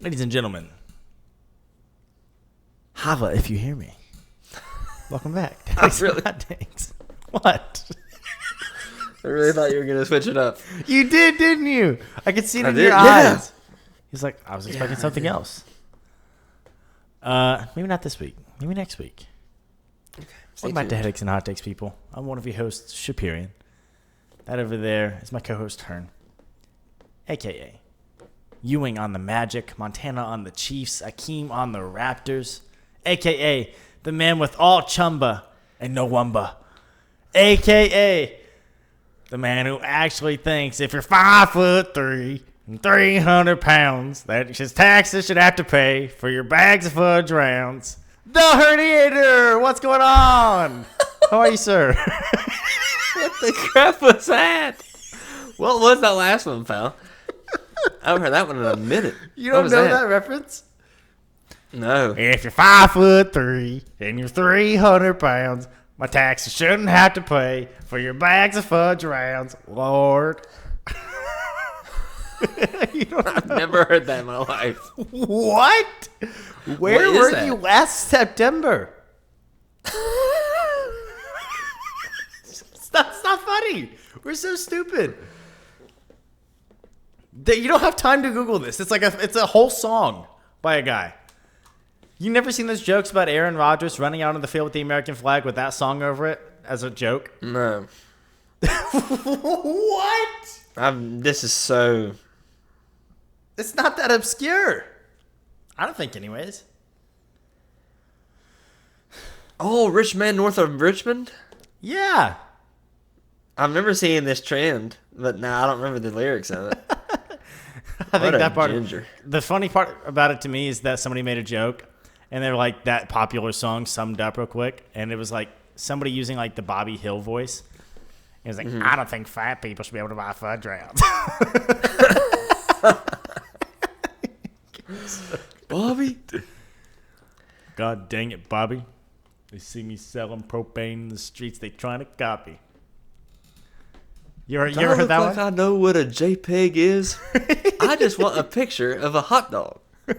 Ladies and gentlemen, Hava, if you hear me, welcome back. Really? What? I really thought you were going to switch it up. You did, didn't you? I could see it in your Yeah. eyes. He's like, I was expecting something else. Maybe not this week. Maybe next week. Okay. Welcome back to Headaches and Hot Takes, people. I'm one of your hosts, Shapirian. That over there is my co-host, Hearn. A.K.A. Ewing on the Magic, Montana on the Chiefs, Akeem on the Raptors. A.K.A. the man with all chumba and no wumba. A.K.A. the man who actually thinks if you're 5'3" and 300 pounds, that his taxes should have to pay for your bags of fudge rounds. The Herniator! What's going on? How are you, sir? What the crap was that? What was that last one, pal? I haven't heard that one in a minute. You don't know that reference? No. If you're 5'3" and you're 300 pounds, my taxes shouldn't have to pay for your bags of fudge rounds, Lord. I've never heard that in my life. What? Where were that? you last September? That's not funny. We're so stupid. You don't have time to Google this. It's a whole song by a guy. You never seen those jokes about Aaron Rodgers running out on the field with the American flag with that song over it as a joke? No. What? This is so... It's not that obscure. I don't think anyways. Oh, Rich Man North of Richmond? Yeah. I've never seen this trend, but now I don't remember the lyrics of it. I think that part. Ginger. The funny part about it to me is that somebody made a joke, and they're like that popular song summed up real quick, and it was like somebody using like the Bobby Hill voice. It was like, I don't think fat people should be able to buy fudge rounds. Bobby? God dang it, Bobby. They see me selling propane in the streets. They trying to copy. You ever heard that one? I know what a JPEG is. I just want a picture of a hot dog. You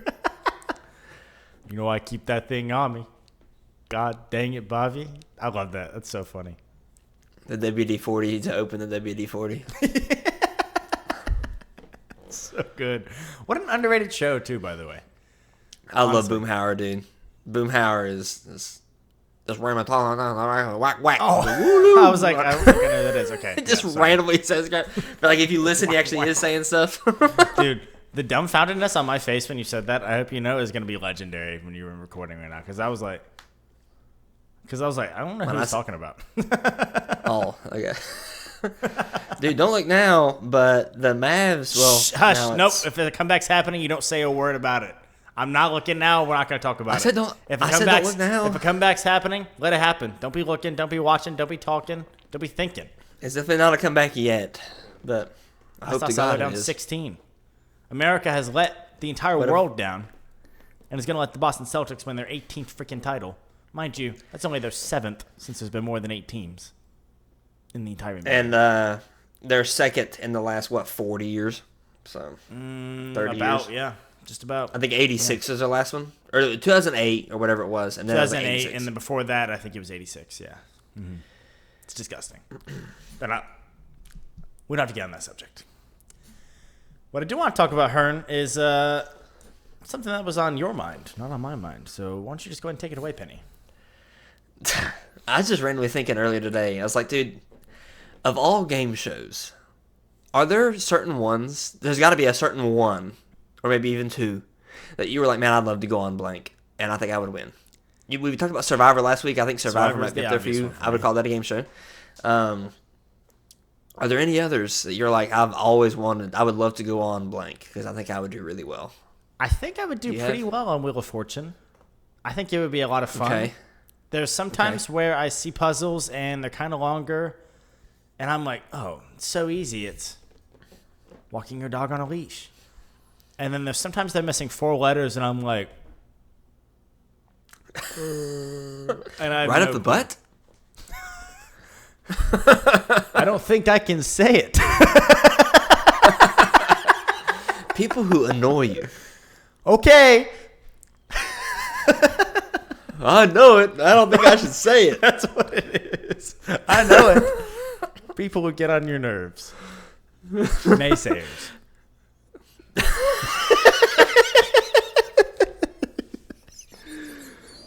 know I keep that thing on me. God dang it, Bobby. I love that. That's so funny. The WD-40 to open the WD-40. So good. What an underrated show, too, by the way. I love Boomhauer, dude. Boomhauer is just randomly whack whack. Oh, I was like, I don't think I know who that is. Okay. It just randomly says, but like if you listen, he actually is saying stuff. Dude, the dumbfoundedness on my face when you said that, I hope you know, is going to be legendary when you're recording right now. Because I was like, I don't know who he's talking about. Oh, okay. Dude, don't look now, but the Mavs, well... Shh, hush, nope. If the comeback's happening, you don't say a word about it. I'm not looking now. We're not going to talk about it. Don't look now. If a comeback's happening, let it happen. Don't be looking. Don't be watching. Don't be talking. Don't be thinking. It's definitely not a comeback yet, but I hope to God down it is. 16. America has let the entire world down and is going to let the Boston Celtics win their 18th freaking title. Mind you, that's only their 7th since there's been more than 8 teams in the entire NBA. And they're second in the last, 40 years? So, 30 years. Yeah. Just about. I think 86 is their last one. Or 2008 or whatever it was. And then 2008, and then before that, I think it was 86, yeah. Mm-hmm. It's disgusting. But we don't have to get on that subject. What I do want to talk about, Hearn, is something that was on your mind, not on my mind. So why don't you just go ahead and take it away, Penny? I was just randomly thinking earlier today. I was like, dude, of all game shows, are there certain ones, there's got to be a certain one, or maybe even two, that you were like, man, I'd love to go on blank, and I think I would win. We talked about Survivor last week. I think Survivor might be up there for you. I would call that a game show. Are there any others that you're like, I've always wanted, I would love to go on blank, because I think I would do really well? I think I would do pretty well on Wheel of Fortune. I think it would be a lot of fun. Okay. There's sometimes where I see puzzles, and they're kind of longer, and I'm like, oh, it's so easy. It's walking your dog on a leash. And then there's sometimes they're missing 4 letters, and I'm like, and right up the butt? I don't think I can say it. People who annoy you. Okay. I know it. I don't think I should say it. That's what it is. I know it. People who get on your nerves. Naysayers.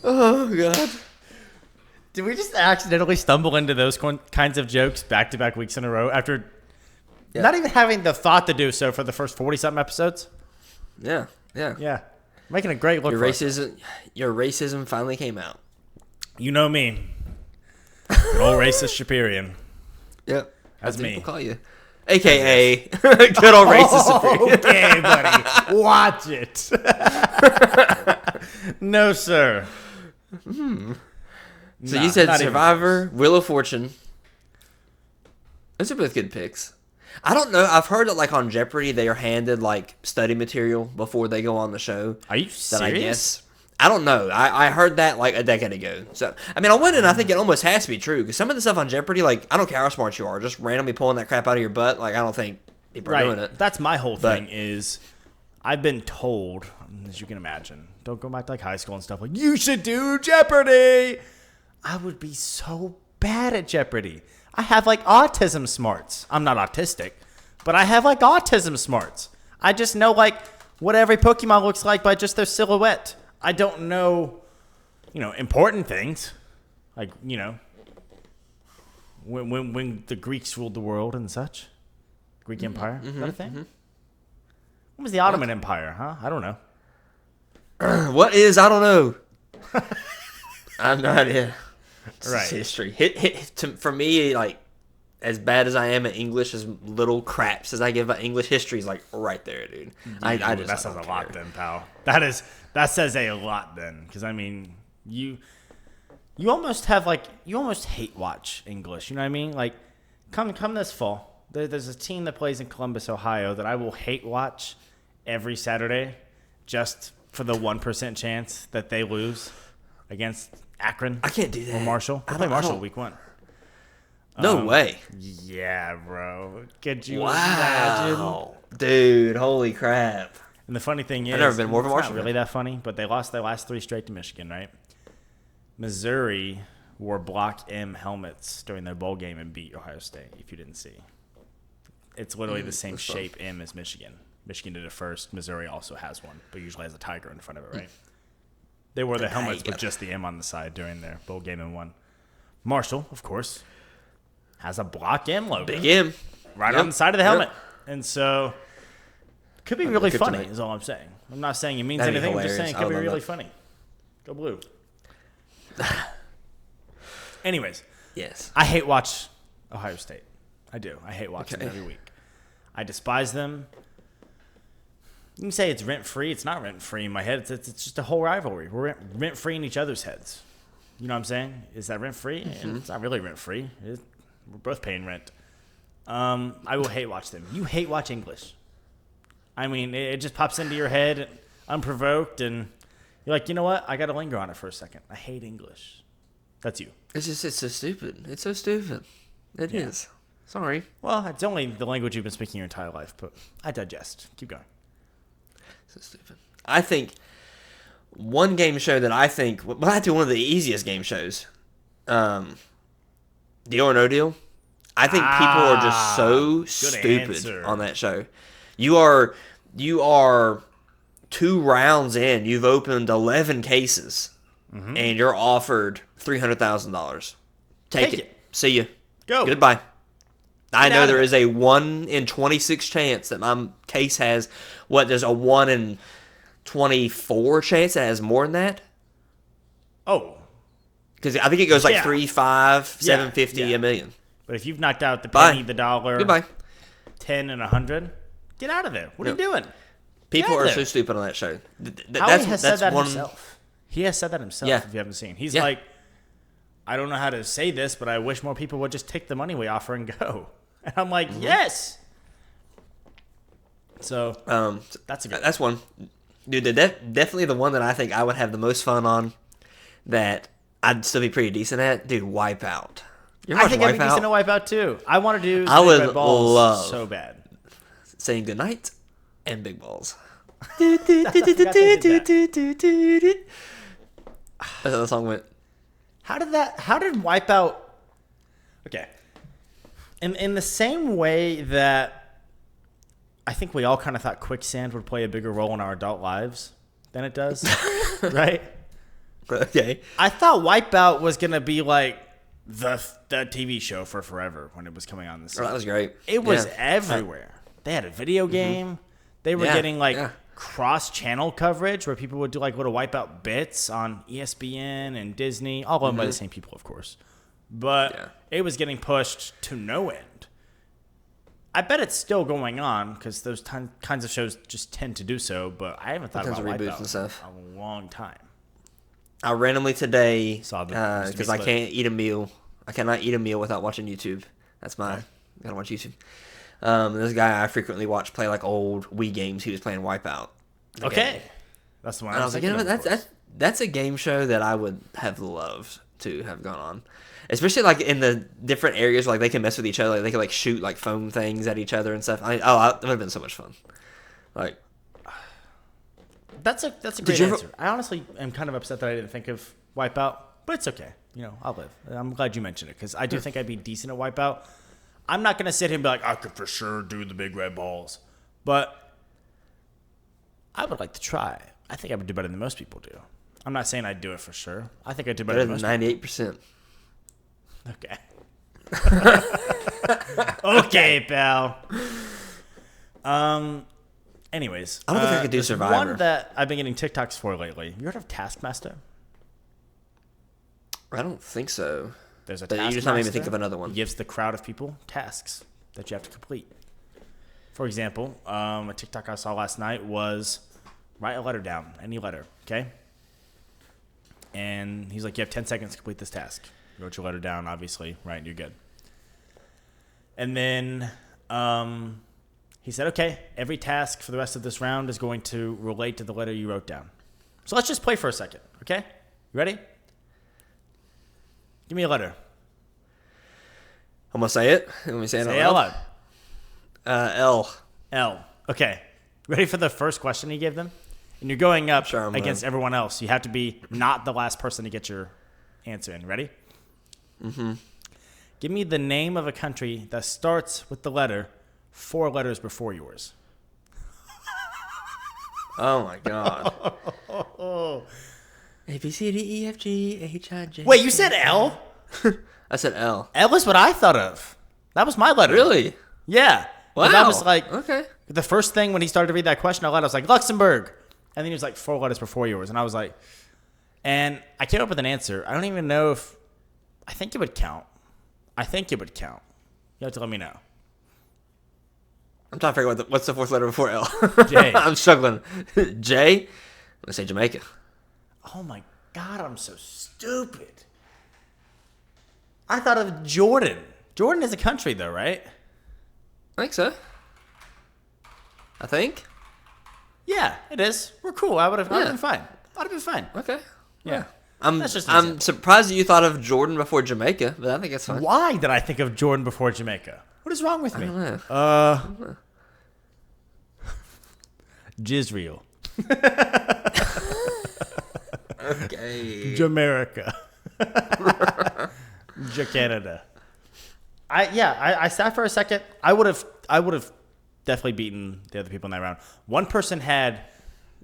Oh, God. Did we just accidentally stumble into those kinds of jokes back-to-back weeks in a row after not even having the thought to do so for the first 40-something episodes? Yeah. Yeah. Making a great look Your for racism finally came out. You know me. Good old racist Shapirian. Yep. That's People me. call you. AKA good old racist Shapirian. Okay, buddy. Watch it. No, sir. So Nah, you said not even Survivor, Wheel of Fortune. Those are both good picks. I don't know. I've heard that like on Jeopardy they are handed like study material before they go on the show. Are you That serious? I guess. I don't know. I heard that like a decade ago. So I mean, I went and I think it almost has to be true because some of the stuff on Jeopardy, like I don't care how smart you are, just randomly pulling that crap out of your butt. Like I don't think people are doing it. That's my whole But- thing is I've been told, as you can imagine, don't go back to like high school and stuff, like, you should do Jeopardy! I would be so bad at Jeopardy. I have like autism smarts. I'm not autistic, but I have like autism smarts. I just know like what every Pokemon looks like by just their silhouette. I don't know, important things. Like, when the Greeks ruled the world and such. Greek Empire. Is that a thing? When was the Ottoman Empire, huh? I don't know. What is? I don't know. I have no idea. It's Right. history. For me, like as bad as I am at English, as little craps as I give about English history is like right there, dude. I just that says don't a lot care. then, pal. That says a lot then. Because, I mean, you almost hate watch English. You know what I mean? Like, come this fall. There's a team that plays in Columbus, Ohio that I will hate watch every Saturday just for the 1% chance that they lose against Akron. I can't do that. Or Marshall. They play Marshall week 1. No way. Yeah, bro. Could you imagine? Wow. Dude, holy crap. And the funny thing is, I've never been more of a it's Marshall not really that funny, but they lost their last 3 straight to Michigan, right? Missouri wore Block M helmets during their bowl game and beat Ohio State, if you didn't see. It's literally the same shape M as Michigan. Michigan did it first. Missouri also has one, but usually has a tiger in front of it, right? They wore their helmets with just the M on the side during their bowl game and won. Marshall, of course, has a Block M logo. Big M. Right Yep. on the side of the helmet. Yep. And so, could be really funny, kryptonite. is all I'm saying. I'm not saying it means That'd be anything. I'm just saying hilarious. it I could be would love really that. funny. Go blue. Anyways, Yes. I hate watch Ohio State. I do. I hate watch them Okay. every week. I despise them. You can say it's rent-free. It's not rent-free in my head. It's just a whole rivalry. We're rent-free in each other's heads. You know what I'm saying? Is that rent-free? And it's not really rent-free. We're both paying rent. I will hate watch them. You hate watch English. I mean, it just pops into your head unprovoked, and you're like, you know what? I got to linger on it for a second. I hate English. That's you. It's so stupid. It's so stupid. It is. Sorry. Well, it's only the language you've been speaking your entire life, but I digest. Keep going. So stupid. I think one game show that I think might be one of the easiest game shows, Deal or No Deal. I think people are just so stupid answer. on that show. You are 2 rounds in. You've opened 11 cases, and you're offered $300,000. Take it. See ya. Go. Goodbye. I Get know out there of is a 1 in 26 chance that my case has there's a 1 in 24 chance that has more than that. Oh, Because I think it goes like Yeah. 3, 5, 750, yeah. $1 million. but if you've knocked out the Bye. penny, the dollar, Goodbye. 10 and 100, get out of there. What are you doing? People out are there. so stupid on that show. Howie has said that one. himself. He has said that himself, Yeah. if you haven't seen. He's Yeah. like, I don't know how to say this, but I wish more people would just take the money we offer and go. And I'm like, yes. So, that's a good That's one. Dude, definitely the one that I think I would have the most fun on that I'd still be pretty decent at. Dude, Wipeout. You ever I watch think I'd be Wipeout? decent at Wipeout, too. I want to do I would Big Red Balls love- so bad. Saying goodnight and big balls. That's how the song went. How did Wipeout? Okay. In the same way that I think we all kind of thought quicksand would play a bigger role in our adult lives than it does, right? Okay. I thought Wipeout was gonna be like the TV show for forever when it was coming on this. Oh, that was great. It was everywhere. They had a video game. They were getting cross-channel coverage where people would do like little Wipeout bits on ESPN and Disney, all owned by the same people, of course. But it was getting pushed to no end. I bet it's still going on because those kinds of shows just tend to do so. But I haven't thought about Wipeout and stuff. in a long time. I randomly today, Saw the because I can't eat a meal. I cannot eat a meal without watching YouTube. That's my gotta watch YouTube. This guy I frequently watch play like old Wii games. He was playing Wipeout. Okay, that's the one. And I was like, you know what? That's a game show that I would have loved to have gone on, especially like in the different areas where, like they can mess with each other. Like they can like shoot like foam things at each other and stuff. That would have been so much fun. Like. That's a great answer. I honestly am kind of upset that I didn't think of Wipeout, but it's okay. You know, I'll live. I'm glad you mentioned it because I do think I'd be decent at Wipeout. I'm not going to sit here and be like, I could for sure do the big red balls, but I would like to try. I think I would do better than most people do. I'm not saying I'd do it for sure. I think I'd do better than most 98%. Okay. Okay, pal. Anyways, I don't think I could do Survivor. One that I've been getting TikToks for lately. You heard of Taskmaster? I don't think so. There's a But Taskmaster. you just not even think of another one. He gives the crowd of people tasks that you have to complete. For example, a TikTok I saw last night was write a letter down, any letter, okay? And he's like, you have 10 seconds to complete this task. You wrote your letter down, obviously, right? And you're good. And then he said, okay, every task for the rest of this round is going to relate to the letter you wrote down. So let's just play for a second, okay? You ready? Give me a letter. I'm going to say it. Let me say it Say it out loud. L. L. Okay. Ready for the first question he gave them? And you're going up against everyone else. You have to be not the last person to get your answer in. Ready? Mm-hmm. Give me the name of a country that starts with the letter 4 letters before yours. Oh, my God. A, B, C, D, E, F, G, H, I, J. Wait, you said L? I said L. L is what I thought of. That was my letter. Really? Yeah. Wow. I was like, okay. The first thing when he started to read that question out loud, I was like, Luxembourg. And then he was like, 4 letters before yours. And I was like, and I came up with an answer. I don't even know if, I think it would count. You have to let me know. I'm trying to figure out what's the 4th letter before L. J. I'm struggling. J? I'm going to say Jamaica. Oh my God, I'm so stupid. I thought of Jordan. Jordan is a country though, right? I think so. I think. Yeah, it is. We're cool. I would have been fine. I'd have been fine. Okay. Yeah. I'm surprised that you thought of Jordan before Jamaica, but I think it's fine. Why did I think of Jordan before Jamaica? What is wrong with me? I don't know. Jisrael. Okay. Jamaica. Canada. I sat for a second. I would have definitely beaten the other people in that round. One person had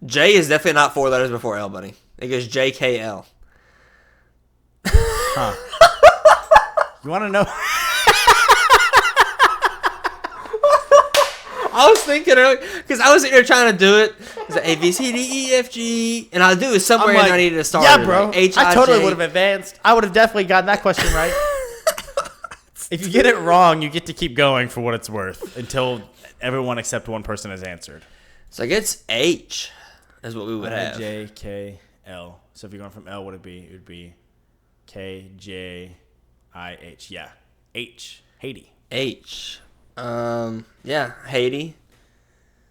J is definitely not 4 letters before L, buddy. It goes JKL. Huh. You want to know? I was thinking earlier, because I was sitting here trying to do it. It's like A, B, C, D, E, F, G. And I knew it was somewhere like, and I needed to start. Yeah, bro. Like H, I I, totally J. would have advanced. I would have definitely gotten that question right. If you get it wrong, you get to keep going for what it's worth until everyone except one person has answered. So I guess H is what we would have. J, K, L. So if you're going from L, what would it be? It would be K, J, I, H. Yeah. H. Haiti. H. Yeah, Haiti.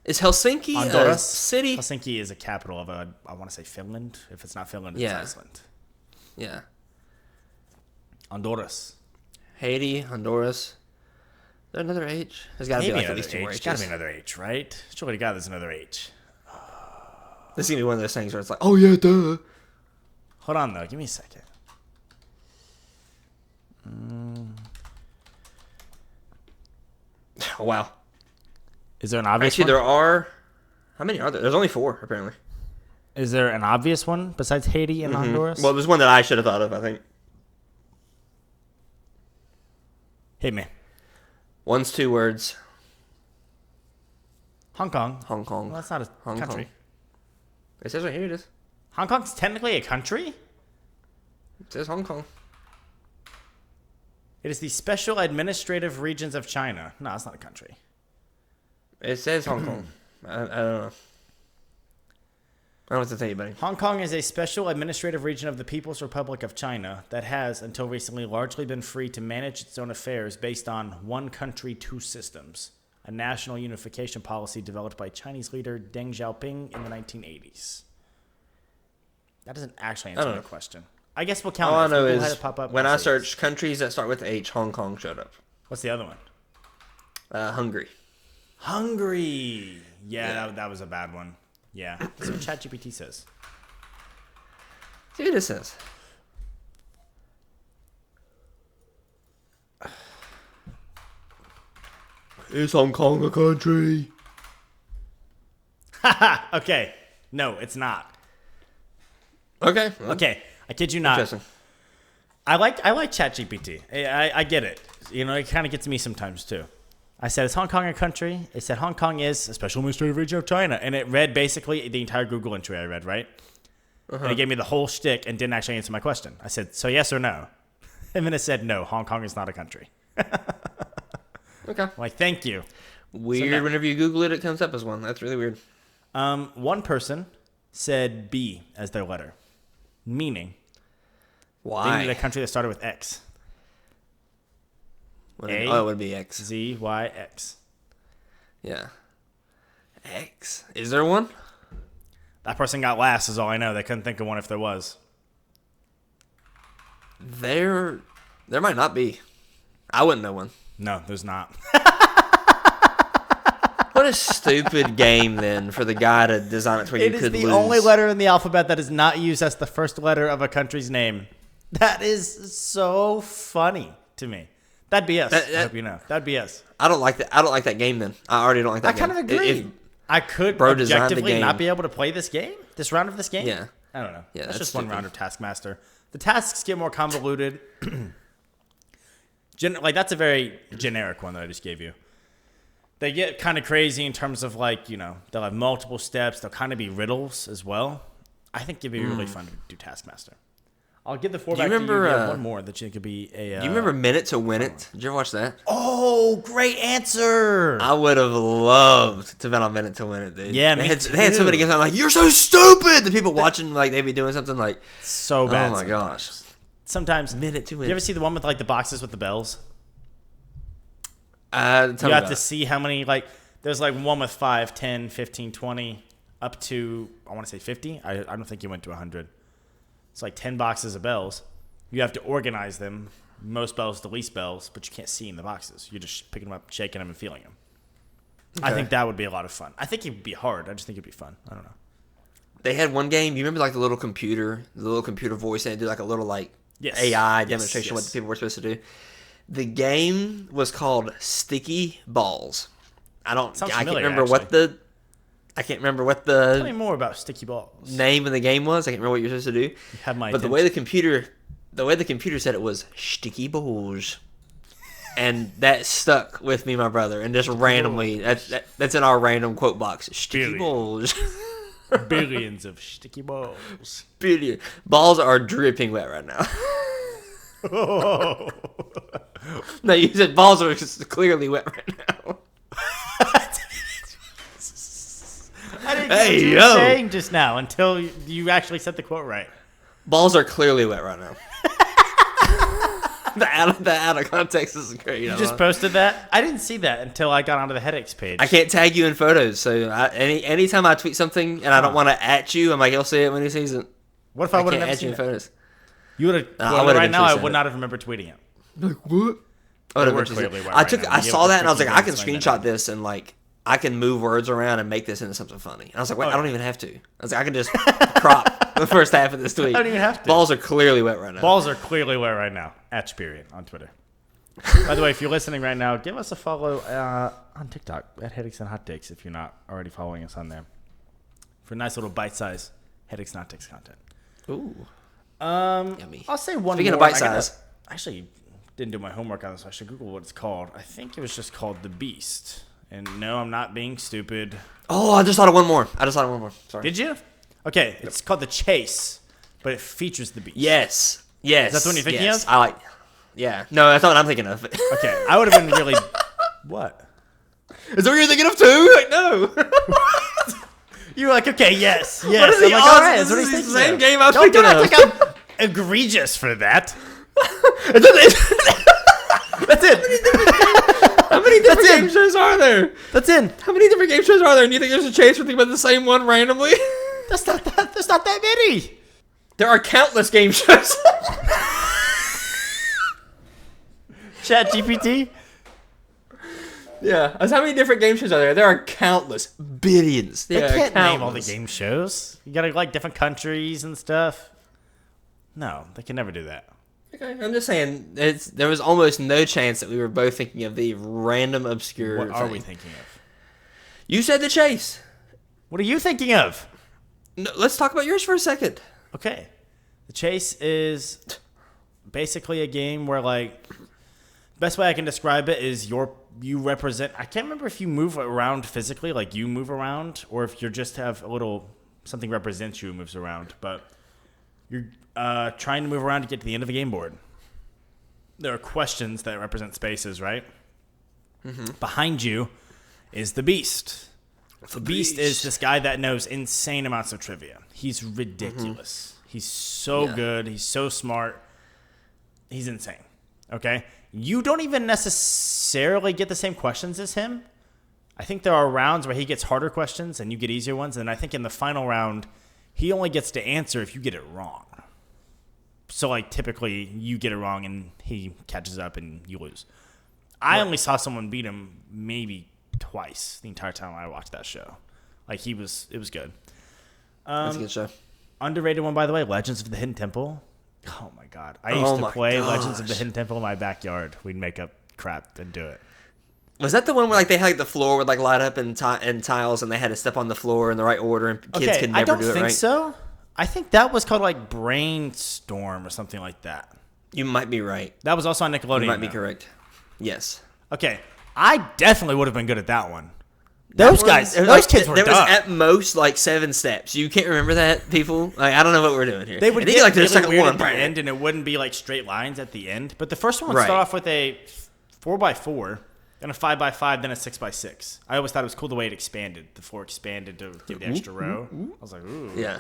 Is Helsinki Honduras. a city? Helsinki is a capital of I want to say Finland. If it's not Finland, it's Yeah. Iceland. Yeah. Honduras. Haiti, Honduras. Is there another H? There's got to be like at least 2 more H. H's. Got to be another H, right? Surely to God, there's another H. This is gonna be one of those things where it's like, oh yeah, duh. Hold on though. Give me a second. Oh, wow. Is there an obvious Actually, one? there are. How many are there? There's only 4 apparently. Is there an obvious one besides Haiti and Honduras? Well, there's one that I should have thought of. I think. Hit me. One's 2 words. Hong Kong. Hong Kong. Well, that's not a Hong country. Kong. It says right here. It is. Hong Kong's technically a country? It says Hong Kong. It is the special administrative regions of China. No, it's not a country. It says Hong Kong. I don't know. I don't know what to tell you, buddy. Hong Kong is a special administrative region of the People's Republic of China that has, until recently, largely been free to manage its own affairs based on one country, two systems, a national unification policy developed by Chinese leader Deng Xiaoping in the 1980s. That doesn't actually answer the question. I guess we'll count it. All I If know Google had is it pop up, when I'll I say searched countries that start with H, Hong Kong showed up. What's the other one? Hungary. Hungary. Yeah. That was a bad one. Yeah. That's what ChatGPT says. See what it says. Is Hong Kong a country? Okay. No, it's not. Okay. Well, Okay. I kid you not. interesting. I like ChatGPT. I get it. You know, it kind of gets me sometimes too. I said, is Hong Kong a country? It said Hong Kong is a special administrative region of China. And it read basically the entire Google entry I read, right? And it gave me the whole shtick and didn't actually answer my question. I said, so yes or no? And then it said, no, Hong Kong is not a country. Okay. I'm like, thank you. Weird. So now- Whenever you Google it, it comes up as one. That's really weird. One person said B as their letter, meaning they needed a Why? country that started with X. A. Oh, it would be X. Z, Y, X. Yeah. X. Is there one? That person got last is all I know. They couldn't think of one if there was. There might not be. I wouldn't know one. No, there's not. What a stupid game, then, for the guy to design it to where It you is could the lose. only letter in the alphabet that is not used as the first letter of a country's name. That is so funny to me. That'd be us. I hope you know. That'd be us. I don't like that. I don't like that game. Then I already don't like that I game. kind of agree. If- I could Bro designed the objectively game. not be able to play this game, this round of this game. Yeah. I don't know. Yeah, that's that's just one stupid. round of Taskmaster. The tasks get more convoluted. Like that's a very generic one that I just gave you. They get kind of crazy in terms of like, you know, they'll have multiple steps. They'll kind of be riddles as well. I think it'd be really fun to do Taskmaster. I'll give the 4 back remember, to you. You have one more that you could be a. Do you remember Minute to Win It? Did you ever watch that? Oh, great answer! I would have loved to have been on Minute to Win It, dude. Yeah, they me had so many too. games. I'm like, you're so stupid. The people watching, like, they'd be doing something like, So bad. oh my sometimes. gosh, Sometimes. Minute to Win You ever It. see the one with like the boxes with the bells? Tell You me have about to it. see how many, like, there's like one with 5, 10, 15, 20, up to, I want to say 50. I don't think you went to 100. It's like 10 boxes of bells. You have to organize them, most bells to least bells, but you can't see in the boxes. You're just picking them up, shaking them, and feeling them. I Okay. think that would be a lot of fun. I think it would be hard. I just think it would be fun. I don't know. They had one game. You remember like the little computer voice, and it did like a little like Yes. AI Yes, demonstration of what yes. the people were supposed to do. The game was called Sticky Balls. Sounds I can't familiar, remember what Tell me the more about sticky balls. name of the game was. I can't remember what you're supposed to do. You have my But the way the computer said it was sticky balls, and that stuck with me, and my brother, and just randomly that's in our random quote box. Sticky Billion. balls. billions of sticky balls. Billion. Balls are dripping wet right now. Oh. No, you said balls are just clearly wet right now. I didn't get Hey, what you were yo. saying just now until you actually said the quote right. Balls are clearly wet right now. the out of context is great. You just posted that? I didn't see that until I got onto the headaches page. I can't tag you in photos, so anytime I tweet something and I don't want to at you, I'm like, he'll see it when he sees it. What if I I would have can't never add you seen in it? photos. You would have. I Well, would've right now, I eventually would seen not have remembered tweeting it. Like what? We're clearly wet I right took. now. I You saw have that and I was 15 like, I can minutes to explain screenshot that. this and like I can move words around and make this into something funny. And I was like, wait, Oh, I don't even have to. I was like, I can just crop the first half of this tweet. I don't even have to. Balls are clearly wet right now. Balls are clearly wet right now. @ Superior on Twitter. By the way, if you're listening right now, give us a follow on TikTok at Headaches and Hot Takes if you're not already following us on there. For a nice little bite-sized Headaches and Hot Takes content. Ooh. Yummy. I'll say one Speaking more. of bite-size. Actually, didn't do my homework on this, so I should Google what it's called. I think it was just called The Beast. And no, I'm not being stupid. Oh, I just thought of one more. Sorry. Did you? Okay, it's called The Chase, but it features the Beast. Yes. Is that the one you're thinking of? I like. Yeah. No, that's not what I'm thinking of. Okay, I would have been really. What? Is that what you're thinking of too? Like, no. You were like, okay, yes. What are the I'm like, odds all right, this that's what is he's the thinking same of. game I was Don't thinking act of? like I'm egregious for that. That's it. How many different game shows are there? That's in. How many different game shows are there? And you think there's a chance for thinking about the same one randomly? There's not that many. There are countless game shows. Chat GPT. Yeah. That's how many different game shows are there? There are countless. Billions. They can't name all the game shows. You gotta like different countries and stuff. No, they can never do that. Okay, I'm just saying, there was almost no chance that we were both thinking of the random obscure What are thing. we thinking of? You said The Chase. What are you thinking of? No, let's talk about yours for a second. Okay. The Chase is basically a game where, like, best way I can describe it is you represent. I can't remember if you move around physically, like you move around, or if you just have a little something represents you and moves around. But you're trying to move around to get to the end of a game board. There are questions that represent spaces, right? Mm-hmm. Behind you is the Beast. The Beast is this guy that knows insane amounts of trivia. He's ridiculous. Mm-hmm. He's so good. He's so smart. He's insane. Okay? You don't even necessarily get the same questions as him. I think there are rounds where he gets harder questions and you get easier ones. And I think in the final round, he only gets to answer if you get it wrong. So, like, typically you get it wrong and he catches up and you lose. I only saw someone beat him maybe twice the entire time I watched that show. Like, it was good. That's a good show. Underrated one, by the way, Legends of the Hidden Temple. Oh, my God. I used to play Legends of the Hidden Temple in my backyard. We'd make up crap and do it. Was that the one where, like, they had like, the floor would, like, light up in tiles and they had to step on the floor in the right order and kids could never do it right? I don't think so. I think that was called, like, Brainstorm or something like that. You might be right. That was also on Nickelodeon. You might be correct. Yes. Okay. I definitely would have been good at that one. Those kids were There dumb. was at most like 7 steps. You can't remember that, people? Like, I don't know what we're doing here. They would get get like the really second weird one at the end, and it wouldn't be like straight lines at the end. But the first one would Right. start off with a 4x4, then a 5x5, then a 6x6. I always thought it was cool the way it expanded. The floor expanded to give the extra row. I was like, ooh. Yeah.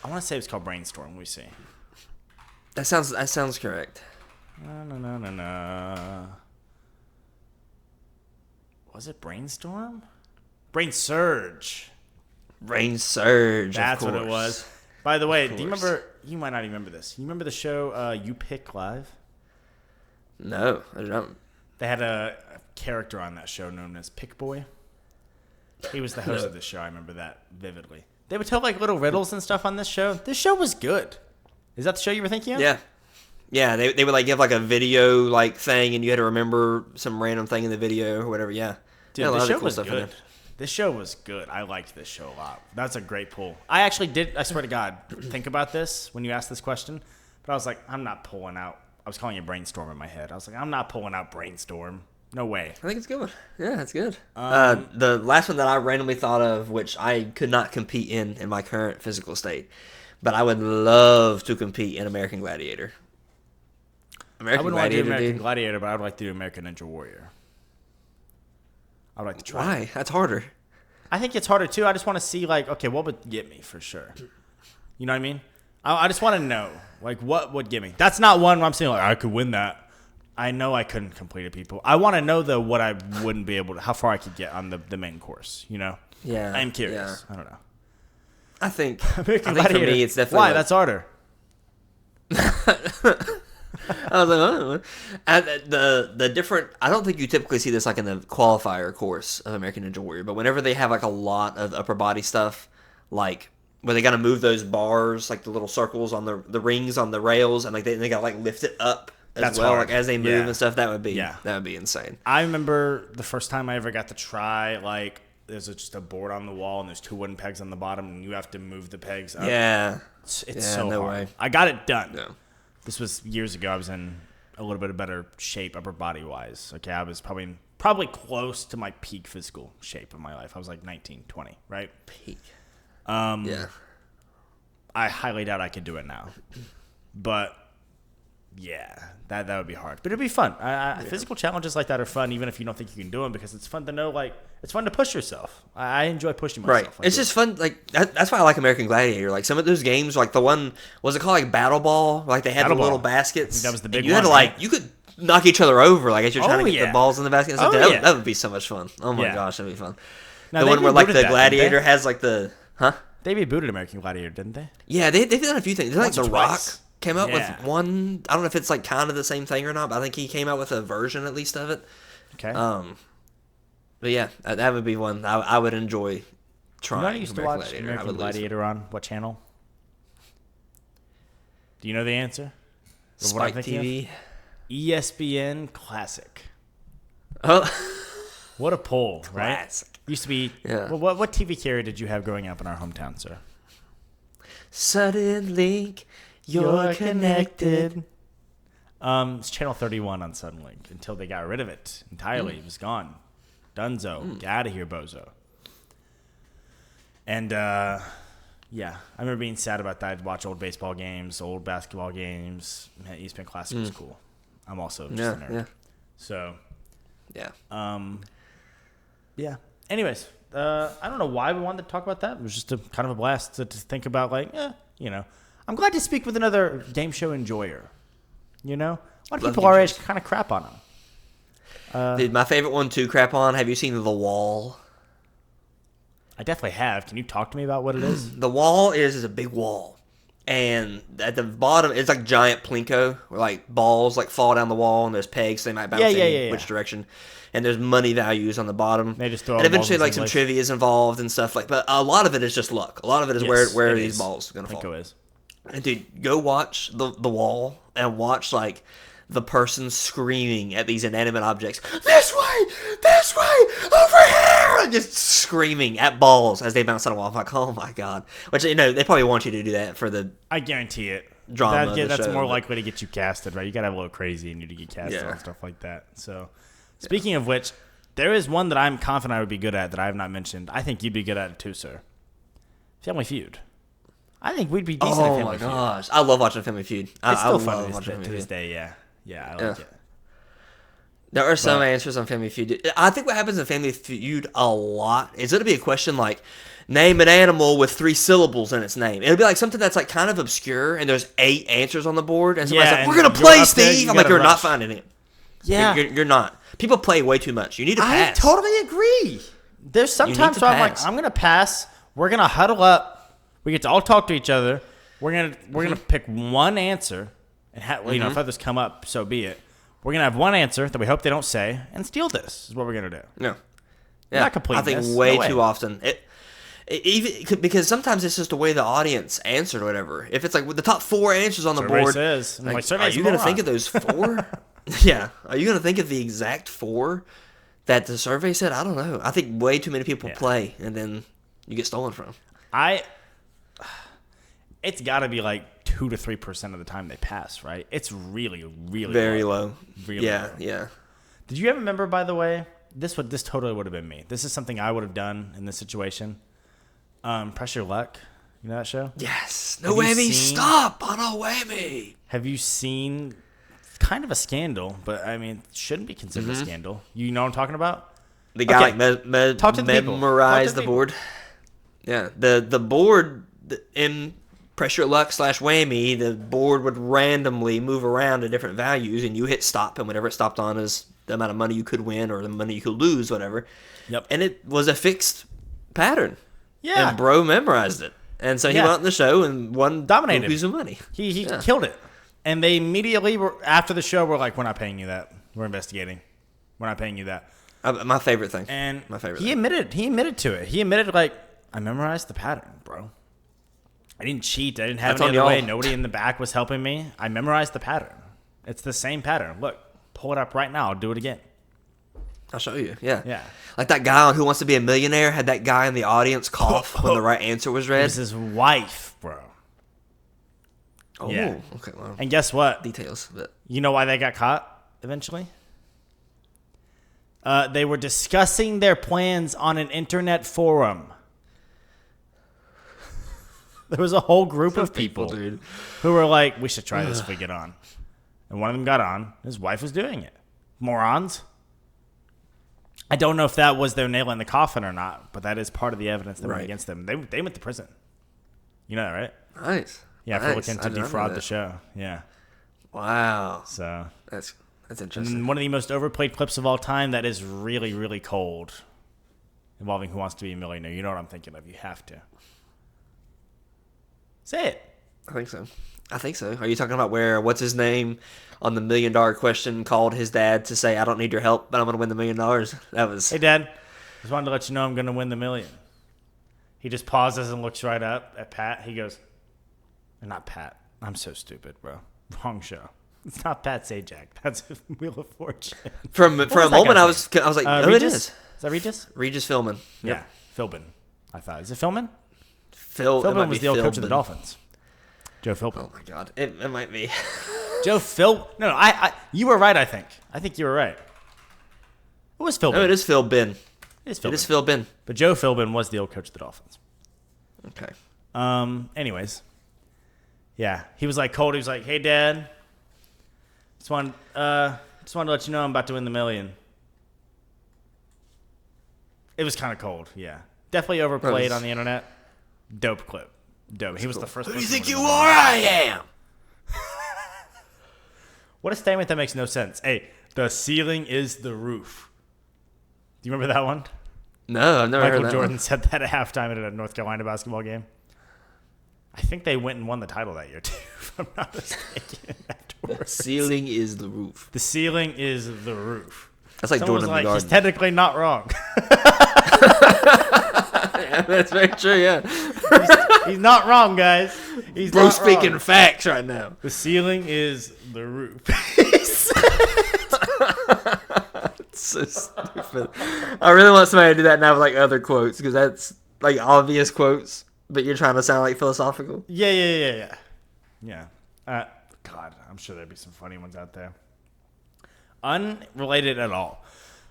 I want to say it was called Brainstorm. We see. That sounds correct. No. Was it Brainstorm? Brain Surge. Brain Surge. That's of what it course. was. By the way, do you course. remember? You might not even remember this. You remember the show You Pick Live? No, I don't. They had a character on that show known as Pick Boy. He was the host of the show. I remember that vividly. They would tell like little riddles and stuff on this show. This show was good. Is that the show you were thinking of? Yeah. Yeah, they would like give like a video like thing and you had to remember some random thing in the video or whatever. Yeah. Dude, yeah, a lot this of show cool was stuff in good. there. This show was good. I liked this show a lot. That's a great pull. I actually did, I swear to God, think about this when you asked this question. But I was like, I'm not pulling out. I was calling it Brainstorm in my head. I was like, I'm not pulling out Brainstorm. No way. I think it's a good one. Yeah, that's good. The last one that I randomly thought of, which I could not compete in my current physical state, but I would love to compete in American Gladiator. I wouldn't want to do American dude. Gladiator, but I would like to do American Ninja Warrior. I would like to try. Why? That's harder. I think it's harder too. I just want to see like, okay, what would get me for sure? You know what I mean? I just want to know like what would get me. That's not one where I'm saying like I could win that. I know I couldn't complete it, people. I want to know though what I wouldn't be able to, how far I could get on the main course. You know? Yeah. I'm curious. Yeah. I don't know. I think American for Gladiator. me it's definitely Why? like- That's harder. I was like, oh. And the different. I don't think you typically see this like in the qualifier course of American Ninja Warrior, but whenever they have like a lot of upper body stuff, like where they got to move those bars, like the little circles on the rings on the rails, and like they got to like lift it up as That's well, hard. like as they move and stuff. That would be insane. I remember the first time I ever got to try, like, there's just a board on the wall and there's 2 wooden pegs on the bottom and you have to move the pegs up. Yeah. It's so no hard. way. I got it done. Yeah. This was years ago. I was in a little bit of better shape upper body wise. Okay, I was probably close to my peak physical shape of my life. I was like 19, 20, right? Peak. Yeah. I highly doubt I could do it now. But yeah, that would be hard. But it'd be fun. Physical challenges like that are fun, even if you don't think you can do them, because it's fun to know, like, it's fun to push yourself. I enjoy pushing myself. Right. It's just fun. Like that's why I like American Gladiator. Like some of those games, like the one, was it called like Battle Ball? Like they had Battle the little Ball. baskets. I think that was the big you had to one, like, right? you could knock each other over, like as you're trying to get the balls in the basket. That would be so much fun. Oh my gosh, that'd be fun. Now, the one where like the gladiator has like the They rebooted American Gladiator, didn't they? Yeah, they've done a few things. Like The Rock came out with one. I don't know if it's like kind of the same thing or not, but I think he came out with a version at least of it. Okay. But yeah, that would be one I would enjoy trying. You know, I used to watch Gladiator. American Gladiator on what channel? Do you know the answer? Spike TV. ESPN Classic. Oh, what a poll, right? Classic. Used to be. Yeah. Well, what TV carrier did you have growing up in our hometown, sir? Sudden Link, you're connected. It's channel 31 on Suddenlink until they got rid of it entirely. It was gone. Dunzo. Get out of here, bozo. And yeah, I remember being sad about that. I'd watch old baseball games, old basketball games. Man, ESPN Classic was cool. I'm also just a nerd. Yeah. So yeah. Yeah. Anyways, I don't know why we wanted to talk about that. It was just kind of a blast to think about, like, I'm glad to speak with another game show enjoyer. You know? A lot of people our age kind of crap on them. Dude, my favorite one to crap on, have you seen The Wall? I definitely have. Can you talk to me about what it is? The Wall is a big wall. And at the bottom, it's like giant plinko, where like balls like fall down the wall, and there's pegs, so they might bounce which direction. And there's money values on the bottom. They just throw and eventually like some trivia is involved and stuff like. But a lot of it is just luck. A lot of it is where these balls are gonna fall. Plinko is. And dude, go watch the Wall and watch like the person screaming at these inanimate objects. This way, over here, and just screaming at balls as they bounce on a wall. I'm like, oh my god. Which they probably want you to do that for the. I guarantee it. Drama. That's show, more likely to get you casted, right? You gotta have a little crazy in you to get casted on stuff like that. So, speaking of which, there is one that I'm confident I would be good at that I have not mentioned. I think you'd be good at it too, sir. Family Feud. I think we'd be decent at Family Feud. Oh my gosh, I love watching Family Feud. It's still fun to this day. Yeah, I like it. There are some answers on Family Feud. I think what happens in Family Feud a lot is it'll be a question like, name an animal with 3 syllables in its name. It'll be like something that's like kind of obscure, and there's 8 answers on the board, and somebody's like, we're going to play, Steve! I'm like, you're not finding it. Yeah. You're not. People play way too much. You need to pass. I totally agree. There's sometimes where I'm like, I'm going to pass. We're going to huddle up. We get to all talk to each other. We're gonna pick one answer, and if others come up, so be it. We're gonna have one answer that we hope they don't say, and steal this is what we're gonna do. No, not complete. I think way too often. Even because sometimes it's just the way the audience answered or whatever. If it's like with the top 4 answers on the board, are you gonna think of those 4? Yeah, are you gonna think of the exact 4 that the survey said? I don't know. I think way too many people play, and then you get stolen from. It's got to be like 2 to 3% of the time they pass, right? It's really, really very low. Really low. Yeah. Did you ever remember, by the way? This totally would have been me. This is something I would have done in this situation. Press Your Luck. You know that show? Yes. No whammy. Stop on a whammy. Have you seen? It's kind of a scandal, but I mean, it shouldn't be considered a scandal. You know what I'm talking about? The guy memorized the board. Yeah. The board in Press Your Luck / whammy, the board would randomly move around to different values, and you hit stop, and whatever it stopped on is the amount of money you could win or the money you could lose, whatever. Yep. And it was a fixed pattern. Yeah. And bro memorized it. And so he went on the show and won dominated some money. He killed it. And they immediately, after the show, were like, we're not paying you that. We're investigating. We're not paying you that. My favorite thing. And my favorite he thing. admitted to it. He admitted, like, I memorized the pattern, bro. I didn't cheat. I didn't have any other way. Nobody in the back was helping me. I memorized the pattern. It's the same pattern. Look, pull it up right now. I'll do it again. I'll show you. Yeah. Yeah. Like that guy on Who Wants to Be a Millionaire had that guy in the audience cough when the right answer was It read. was his wife, bro. Oh, Yeah. okay. Well, And guess what? details. But You know why they got caught eventually? They were discussing their plans on an internet forum. There was a whole group of people dude. who were like, we should try this if we get on. And one of them got on. His wife was doing it. Morons. I don't know if that was their nail in the coffin or not, but that is part of the evidence that went against them. They went to prison. You know that, right? Nice. Yeah, for looking to I did not know defraud that. the show. Yeah. Wow. So That's and interesting. one of the most overplayed clips of all time that is really, really cold, involving Who Wants to Be a Millionaire. You know what I'm thinking of. You have to. Say it. I think so. Are you talking about where what's his name on the $1 million question called his dad to say, I don't need your help, but I'm gonna win the $1 million? That was Hey, Dad. Just wanted to let you know I'm going to win the million. He just pauses and looks right up at Pat. He goes, not Pat. I'm so stupid, bro. Wrong show. It's not Pat Sajak. That's Wheel of Fortune. for a was moment that I guy's was like, oh, Regis? it is. Is that Regis? Regis Philbin. Yeah. Philbin. I thought. Is it Philbin? It might Philbin was be the old coach of the Philbin. Dolphins. Joe Philbin. Oh my god, it might be. Joe Phil. No, I. You were right. I think you were right. It was Philbin. No, it is Philbin. It is It is Philbin. Philbin. But Joe Philbin was the old coach of the Dolphins. Okay. Anyways. Yeah. He was like cold. He was like, hey, Dad. Just wanted to let you know I'm about to win the million. It was kind of cold. Yeah. Definitely overplayed on the internet. Dope clip. Dope. He was the first. Who do you person think to you win the are? million. I am. What a statement that makes no sense. Hey, the ceiling is the roof. Do you remember that one? No, I've never heard Michael that Jordan one. said that at halftime at a North Carolina basketball game. I think they went and won the title that year, too, if I'm not mistaken, afterwards. Ceiling is the roof. The ceiling is the roof. That's like Someone was Jordan in like, the he's garden. technically not wrong. Yeah, that's very true, yeah. He's not wrong, guys. He's Bro not speaking wrong. facts right now. The ceiling is the roof. It's so stupid. I really want somebody to do that now with like other quotes because that's like obvious quotes, but you're trying to sound like philosophical. Yeah. God, I'm sure there'd be some funny ones out there. Unrelated at all.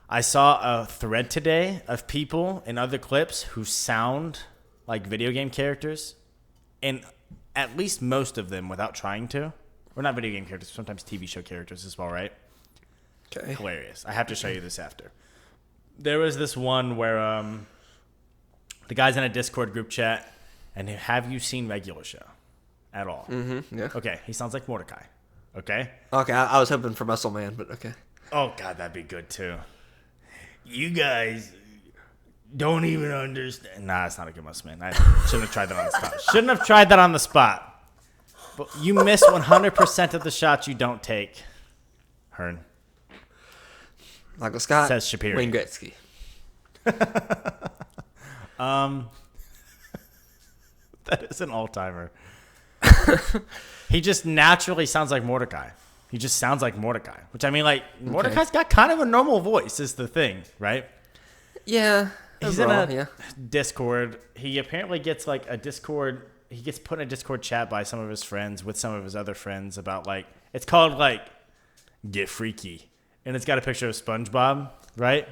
I saw a thread today of people in other clips who sound like video game characters, and at least most of them without trying to. Or not video game characters, sometimes TV show characters as well, right? Okay. Hilarious. I have to show you this after. There was this one where the guy's in a Discord group chat, and have you seen Regular Show at all? Mm-hmm. Yeah. Okay, he sounds like Mordecai. Okay? Okay, I was hoping for Muscle Man, but okay. Oh, God, that'd be good, too. You guys don't even understand. Nah, it's not a good Muscle Man. I shouldn't have tried that on the spot. Shouldn't have tried that on the spot. But you miss 100% of the shots you don't take. Hearn. Michael Scott. Says Shapiro. Wayne Gretzky. That is an all-timer. He just naturally sounds like Mordecai. He just sounds like Mordecai. Which, I mean, like, Mordecai's got kind of a normal voice is the thing, right? Yeah. He's overall, in a Discord. He apparently gets, like, a Discord... He gets put in a Discord chat by some of his friends with some of his other friends about, like... It's called, like, Get Freaky. And it's got a picture of SpongeBob, right?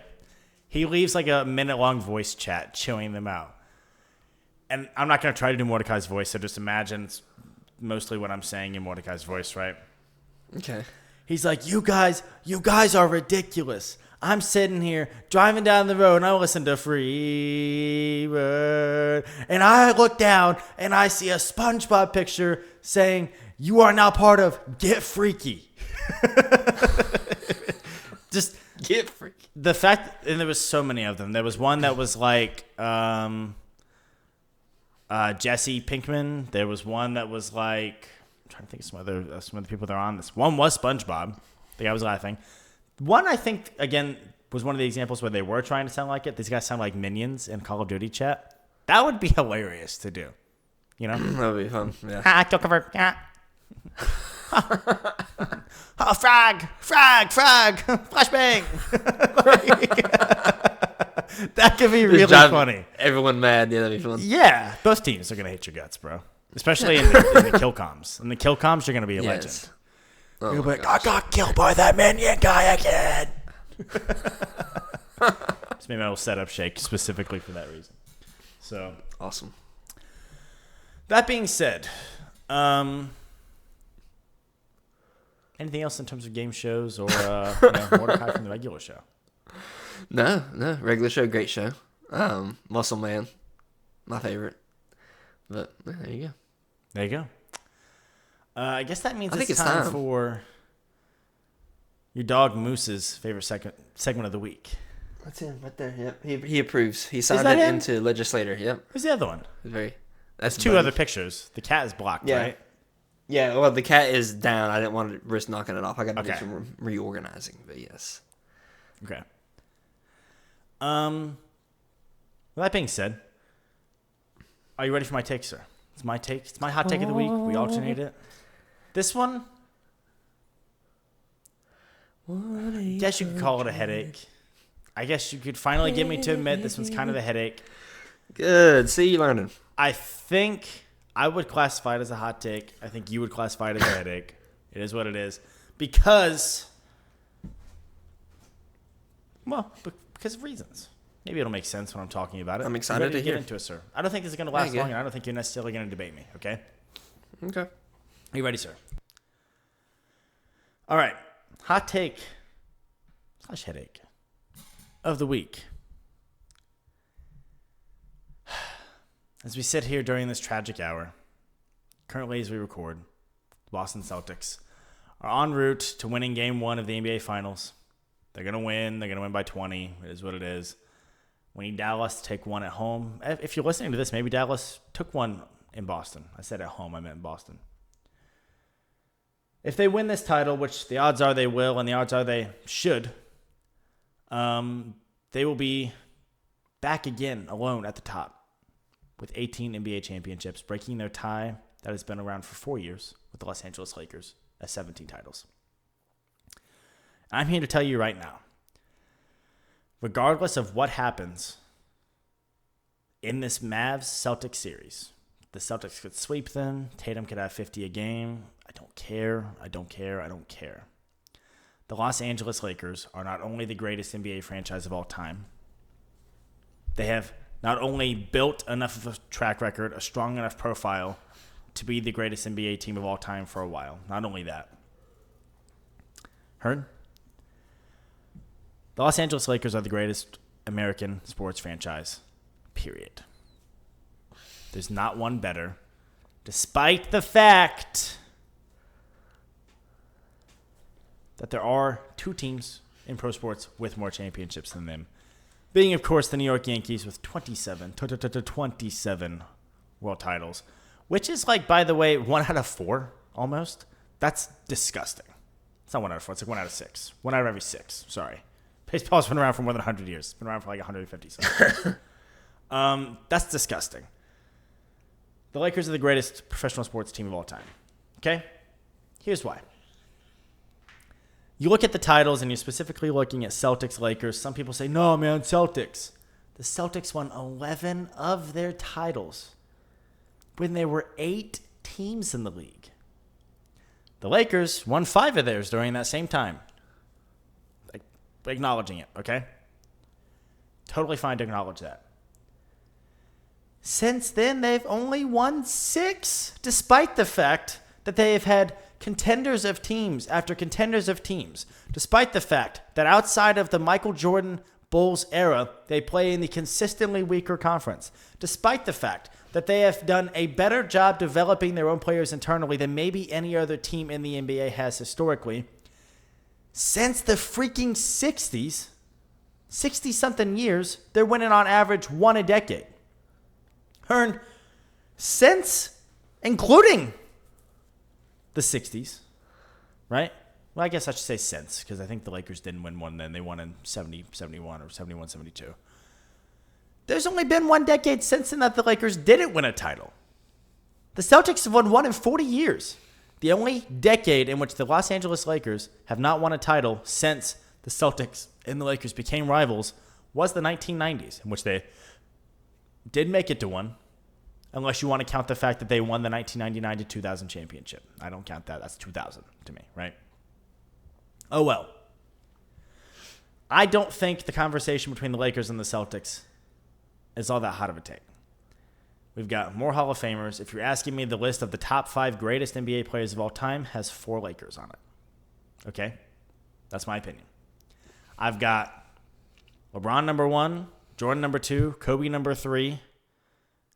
He leaves, like, a minute-long voice chat chilling them out. And I'm not going to try to do Mordecai's voice, so just imagine it's mostly what I'm saying in Mordecai's voice, right? Okay. He's like, you guys are ridiculous. I'm sitting here driving down the road and I listen to Freebird. And I look down and I see a SpongeBob picture saying, you are now part of Get Freaky. Just Get Freaky. the fact, and there was so many of them. There was one that was like Jesse Pinkman. There was one that was like trying to think of some other people that are on this. One was SpongeBob. The guy was laughing. One, I think, again, was one of the examples where they were trying to sound like it. These guys sound like minions in Call of Duty chat. That would be hilarious to do. You know? That would be fun. Yeah. Kill cover. Oh, frag, flashbang. That could be really funny. Everyone mad. Yeah, that'd be fun. Yeah, both teams are gonna hate your guts, bro. Especially in the kill comms. In the kill comms, you're gonna be a legend. Oh you're like, I got killed by that minion guy again. Just maybe I'll set up Shake specifically for that reason. So awesome. That being said, anything else in terms of game shows or Mordecai from the regular show? No. Regular show, great show. Muscle Man, my favorite. But there you go. There you go. I guess that means I think it's time for your dog Moose's favorite segment of the week. That's him right there. Yep. He approves. He signed it into legislator. Yep. Who's the other one? That's two other pictures. The cat is blocked, right? Yeah, well, the cat is down. I didn't want to risk knocking it off. I got to do some reorganizing, but yes. Okay. Well, that being said, are you ready for my take, sir? It's my take. It's my hot take of the week. We alternate it. This one, I guess you could call it a headache. I guess you could finally get me to admit this one's kind of a headache. Good. See, you learning. I think I would classify it as a hot take. I think you would classify it as a headache. It is what it is. Because of reasons. Maybe it'll make sense when I'm talking about it. I'm excited to hear. Get into it, sir. I don't think this is going to last long, and I don't think you're necessarily going to debate me, okay? Okay. Are you ready, sir? All right. Hot take / headache of the week. As we sit here during this tragic hour, currently as we record, the Boston Celtics are en route to winning Game 1 of the NBA Finals. They're going to win. They're going to win by 20. It is what it is. We need Dallas to take one at home. If you're listening to this, maybe Dallas took one in Boston. I said at home. I meant in Boston. If they win this title, which the odds are they will and the odds are they should, they will be back again alone at the top with 18 NBA championships, breaking their tie that has been around for 4 years with the Los Angeles Lakers at 17 titles. I'm here to tell you right now, regardless of what happens in this Mavs-Celtics series, the Celtics could sweep them. Tatum could have 50 a game. I don't care. The Los Angeles Lakers are not only the greatest NBA franchise of all time, they have not only built enough of a track record, a strong enough profile to be the greatest NBA team of all time for a while. Not only that. Heard? The Los Angeles Lakers are the greatest American sports franchise, period. There's not one better, despite the fact that there are two teams in pro sports with more championships than them. Being, of course, the New York Yankees with 27 world titles, which is like, by the way, 1 out of 4 almost. That's disgusting. It's not 1 out of 4. It's like 1 out of 6. 1 out of every 6. Sorry. Baseball's been around for more than 100 years. It's been around for like 150 something. That's disgusting. The Lakers are the greatest professional sports team of all time. Okay? Here's why. You look at the titles and you're specifically looking at Celtics, Lakers. Some people say, no, man, Celtics. The Celtics won 11 of their titles when there were 8 teams in the league. The Lakers won 5 of theirs during that same time. Acknowledging it, okay? Totally fine to acknowledge that. Since then, they've only won 6, despite the fact that they have had contenders of teams after contenders of teams, despite the fact that outside of the Michael Jordan Bulls era, they play in the consistently weaker conference, despite the fact that they have done a better job developing their own players internally than maybe any other team in the NBA has historically. Since the freaking 60s, 60-something years, they're winning on average 1 a decade. Hearn, since, including the 60s, right? Well, I guess I should say since, because I think the Lakers didn't win one then. They won in 70, 71 or 71, 72. There's only been one decade since then that the Lakers didn't win a title. The Celtics have won one in 40 years. The only decade in which the Los Angeles Lakers have not won a title since the Celtics and the Lakers became rivals was the 1990s, in which they did make it to one, unless you want to count the fact that they won the 1999 to 2000 championship. I don't count that. That's 2000 to me, right? Oh, well. I don't think the conversation between the Lakers and the Celtics is all that hot of a take. We've got more Hall of Famers. If you're asking me, the list of the top 5 greatest NBA players of all time has 4 Lakers on it. Okay? That's my opinion. I've got LeBron number 1, Jordan number 2, Kobe number 3,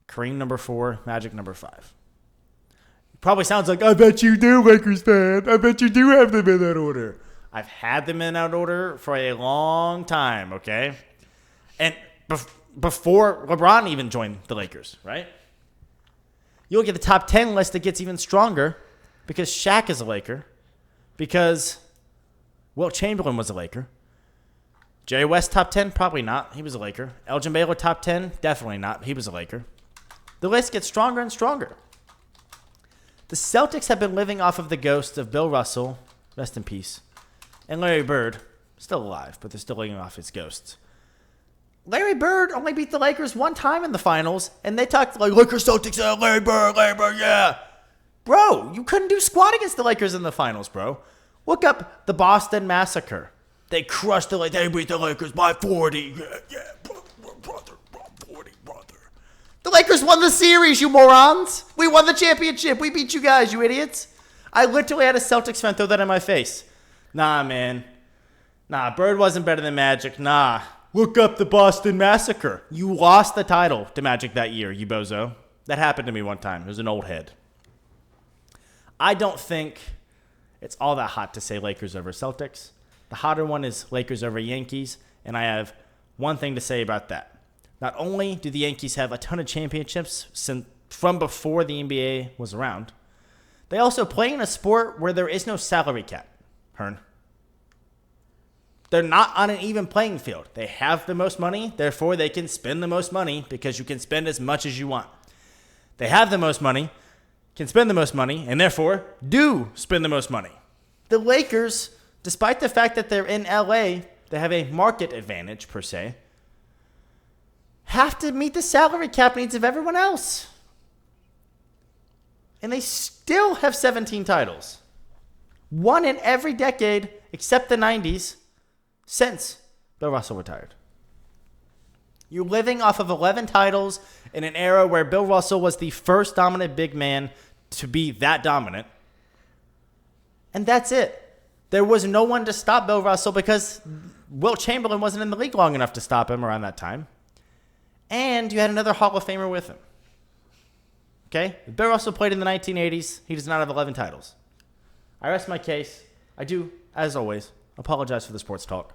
Kareem number 4, Magic number 5. Probably sounds like, I bet you do, Lakers fan. I bet you do have them in that order. I've had them in that order for a long time, okay? And before LeBron even joined the Lakers, right? You look at the top 10 list, it gets even stronger because Shaq is a Laker, because Wilt Chamberlain was a Laker. Jerry West top 10? Probably not. He was a Laker. Elgin Baylor top 10? Definitely not. He was a Laker. The list gets stronger and stronger. The Celtics have been living off of the ghosts of Bill Russell, rest in peace, and Larry Bird, still alive, but they're still living off his ghosts. Larry Bird only beat the Lakers one time in the finals, and they talked like, Lakers, Celtics, Larry Bird, yeah. Bro, you couldn't do squat against the Lakers in the finals, bro. Look up the Boston Massacre. They crushed they beat the Lakers by 40. Yeah, brother, 40, brother. The Lakers won the series, you morons. We won the championship. We beat you guys, you idiots. I literally had a Celtics fan throw that in my face. Nah, man. Nah, Bird wasn't better than Magic. Nah. Look up the Boston Massacre. You lost the title to Magic that year, you bozo. That happened to me one time. It was an old head. I don't think it's all that hot to say Lakers over Celtics. The hotter one is Lakers over Yankees, and I have one thing to say about that. Not only do the Yankees have a ton of championships from before the NBA was around, they also play in a sport where there is no salary cap, Hearn. They're not on an even playing field. They have the most money, therefore they can spend the most money because you can spend as much as you want. They have the most money, can spend the most money, and therefore do spend the most money. The Lakers, despite the fact that they're in LA, they have a market advantage per se, have to meet the salary cap needs of everyone else. And they still have 17 titles. One in every decade except the 90s. Since Bill Russell retired. You're living off of 11 titles in an era where Bill Russell was the first dominant big man to be that dominant. And that's it. There was no one to stop Bill Russell because Wilt Chamberlain wasn't in the league long enough to stop him around that time. And you had another Hall of Famer with him. Okay? If Bill Russell played in the 1980s, he does not have 11 titles. I rest my case. I do, as always, apologize for the sports talk.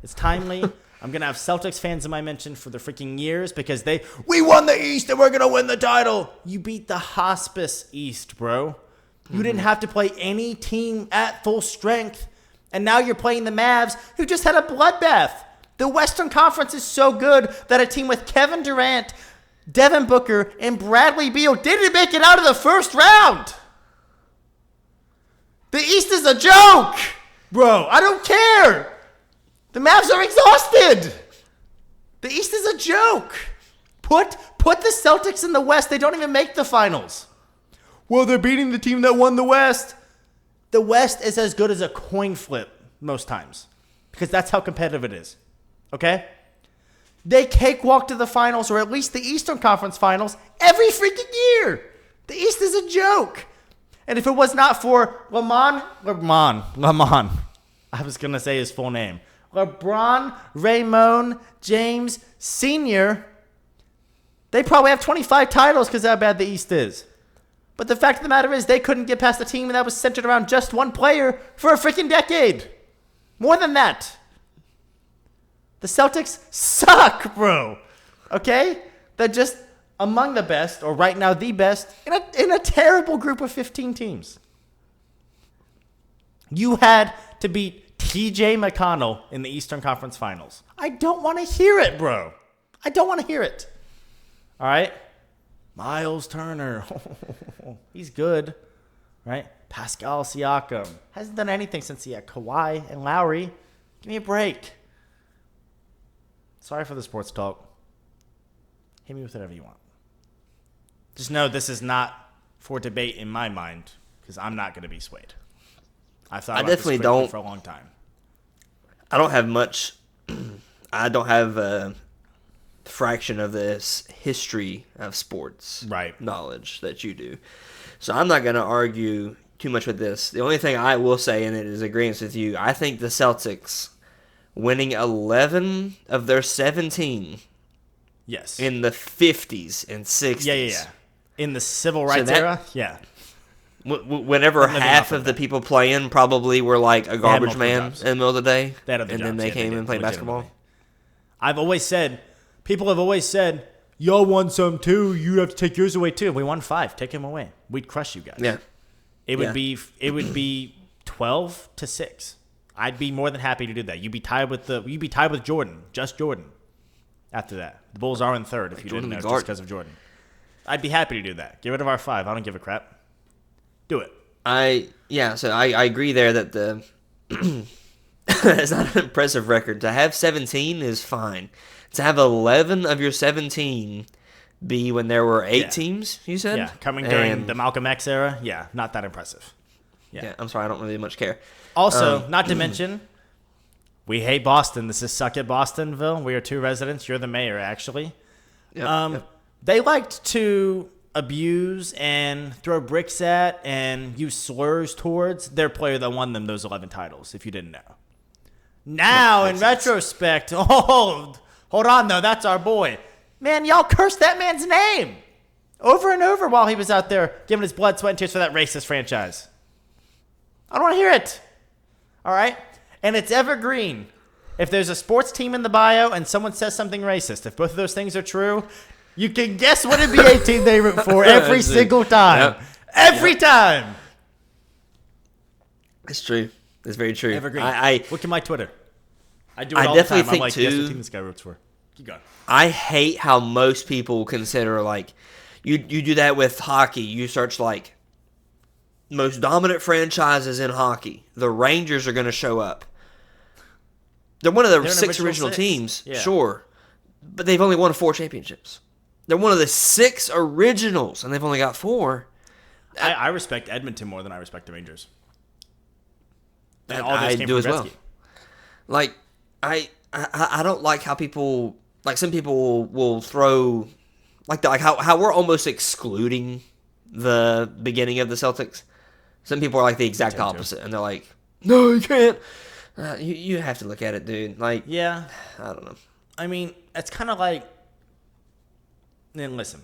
It's timely. I'm going to have Celtics fans in my mention for the freaking years because we won the East and we're going to win the title. You beat the Hospice East, bro. You didn't have to play any team at full strength. And now you're playing the Mavs, who just had a bloodbath. The Western Conference is so good that a team with Kevin Durant, Devin Booker, and Bradley Beal didn't make it out of the first round. The East is a joke. Bro, I don't care. The Mavs are exhausted. The East is a joke. Put the Celtics in the West. They don't even make the finals. Well, they're beating the team that won the West. The West is as good as a coin flip most times because that's how competitive it is. Okay? They cakewalk to the finals, or at least the Eastern Conference Finals, every freaking year. The East is a joke. And if it was not for Lamont, I was going to say his full name. LeBron Raymond James Sr., they probably have 25 titles because of how bad the East is. But the fact of the matter is they couldn't get past a team that was centered around just one player for a freaking decade. More than that. The Celtics suck, bro. Okay? They're just among the best, or right now the best, in a terrible group of 15 teams. You had to beat T.J. McConnell in the Eastern Conference Finals. I don't want to hear it, bro. I don't want to hear it. All right? Miles Turner. He's good, right? Pascal Siakam. Hasn't done anything since he had Kawhi and Lowry. Give me a break. Sorry for the sports talk. Hit me with whatever you want. Just know this is not for debate in my mind because I'm not going to be swayed. I've thought about definitely this don't for a long time. I don't have much. I don't have a fraction of this history of sports knowledge that you do. So I'm not going to argue too much with this. The only thing I will say in it is agreeance with you. I think the Celtics winning 11 of their 17 Yes. in the 50s and 60s. Yeah. In the civil rights era? Yeah. Whenever half of the people playing probably were like a garbage man jobs. in the middle of the day, They had other and then jobs. they Yeah, came did, and played basketball. legitimately. People have always said, y'all won some too. You have to take yours away too. We won 5. Take them away. We'd crush you guys. Yeah. It would be 12-6. I'd be more than happy to do that. You'd be tied with Jordan, just Jordan. After that, the Bulls are in third. If you didn't know, just because of Jordan, I'd be happy to do that. Get rid of our 5. I don't give a crap. Do it. So I agree there that the it's not an impressive record. To have 17 is fine. To have 11 of your 17 be when there were 8 teams, you said? Yeah, coming during the Malcolm X era. Yeah, not that impressive. Yeah, I'm sorry, I don't really much care. Also, not to mention, we hate Boston. This is Suck It Bostonville. We are 2 residents. You're the mayor, actually. Yep. They liked to abuse and throw bricks at and use slurs towards their player that won them those 11 titles, if you didn't know. Now, in retrospect, hold on, though. That's our boy. Man, y'all cursed that man's name over and over while he was out there giving his blood, sweat, and tears for that racist franchise. I don't want to hear it. All right? And it's evergreen. If there's a sports team in the bio and someone says something racist, if both of those things are true, you can guess what NBA team they root for every single time. Yep. Every time. It's true. It's very true. Evergreen. Look at my Twitter. I do it I all definitely the time. think I'm like, too, guess what team this guy roots for. Keep going. I hate how most people consider, like, you do that with hockey. You search, like, most dominant franchises in hockey. The Rangers are going to show up. They're one of the 6 original teams, sure. But they've only won 4 championships. They're one of the 6 originals, and they've only got 4. I respect Edmonton more than I respect the Rangers. And all I those came do from as well. Gretzky. Like, I don't like how people, like, some people will throw, like how we're almost excluding the beginning of the Celtics. Some people are like the exact opposite, and they're like, no, you can't. You have to look at it, dude. Like, Yeah. I don't know. I mean, it's kind of like, and listen,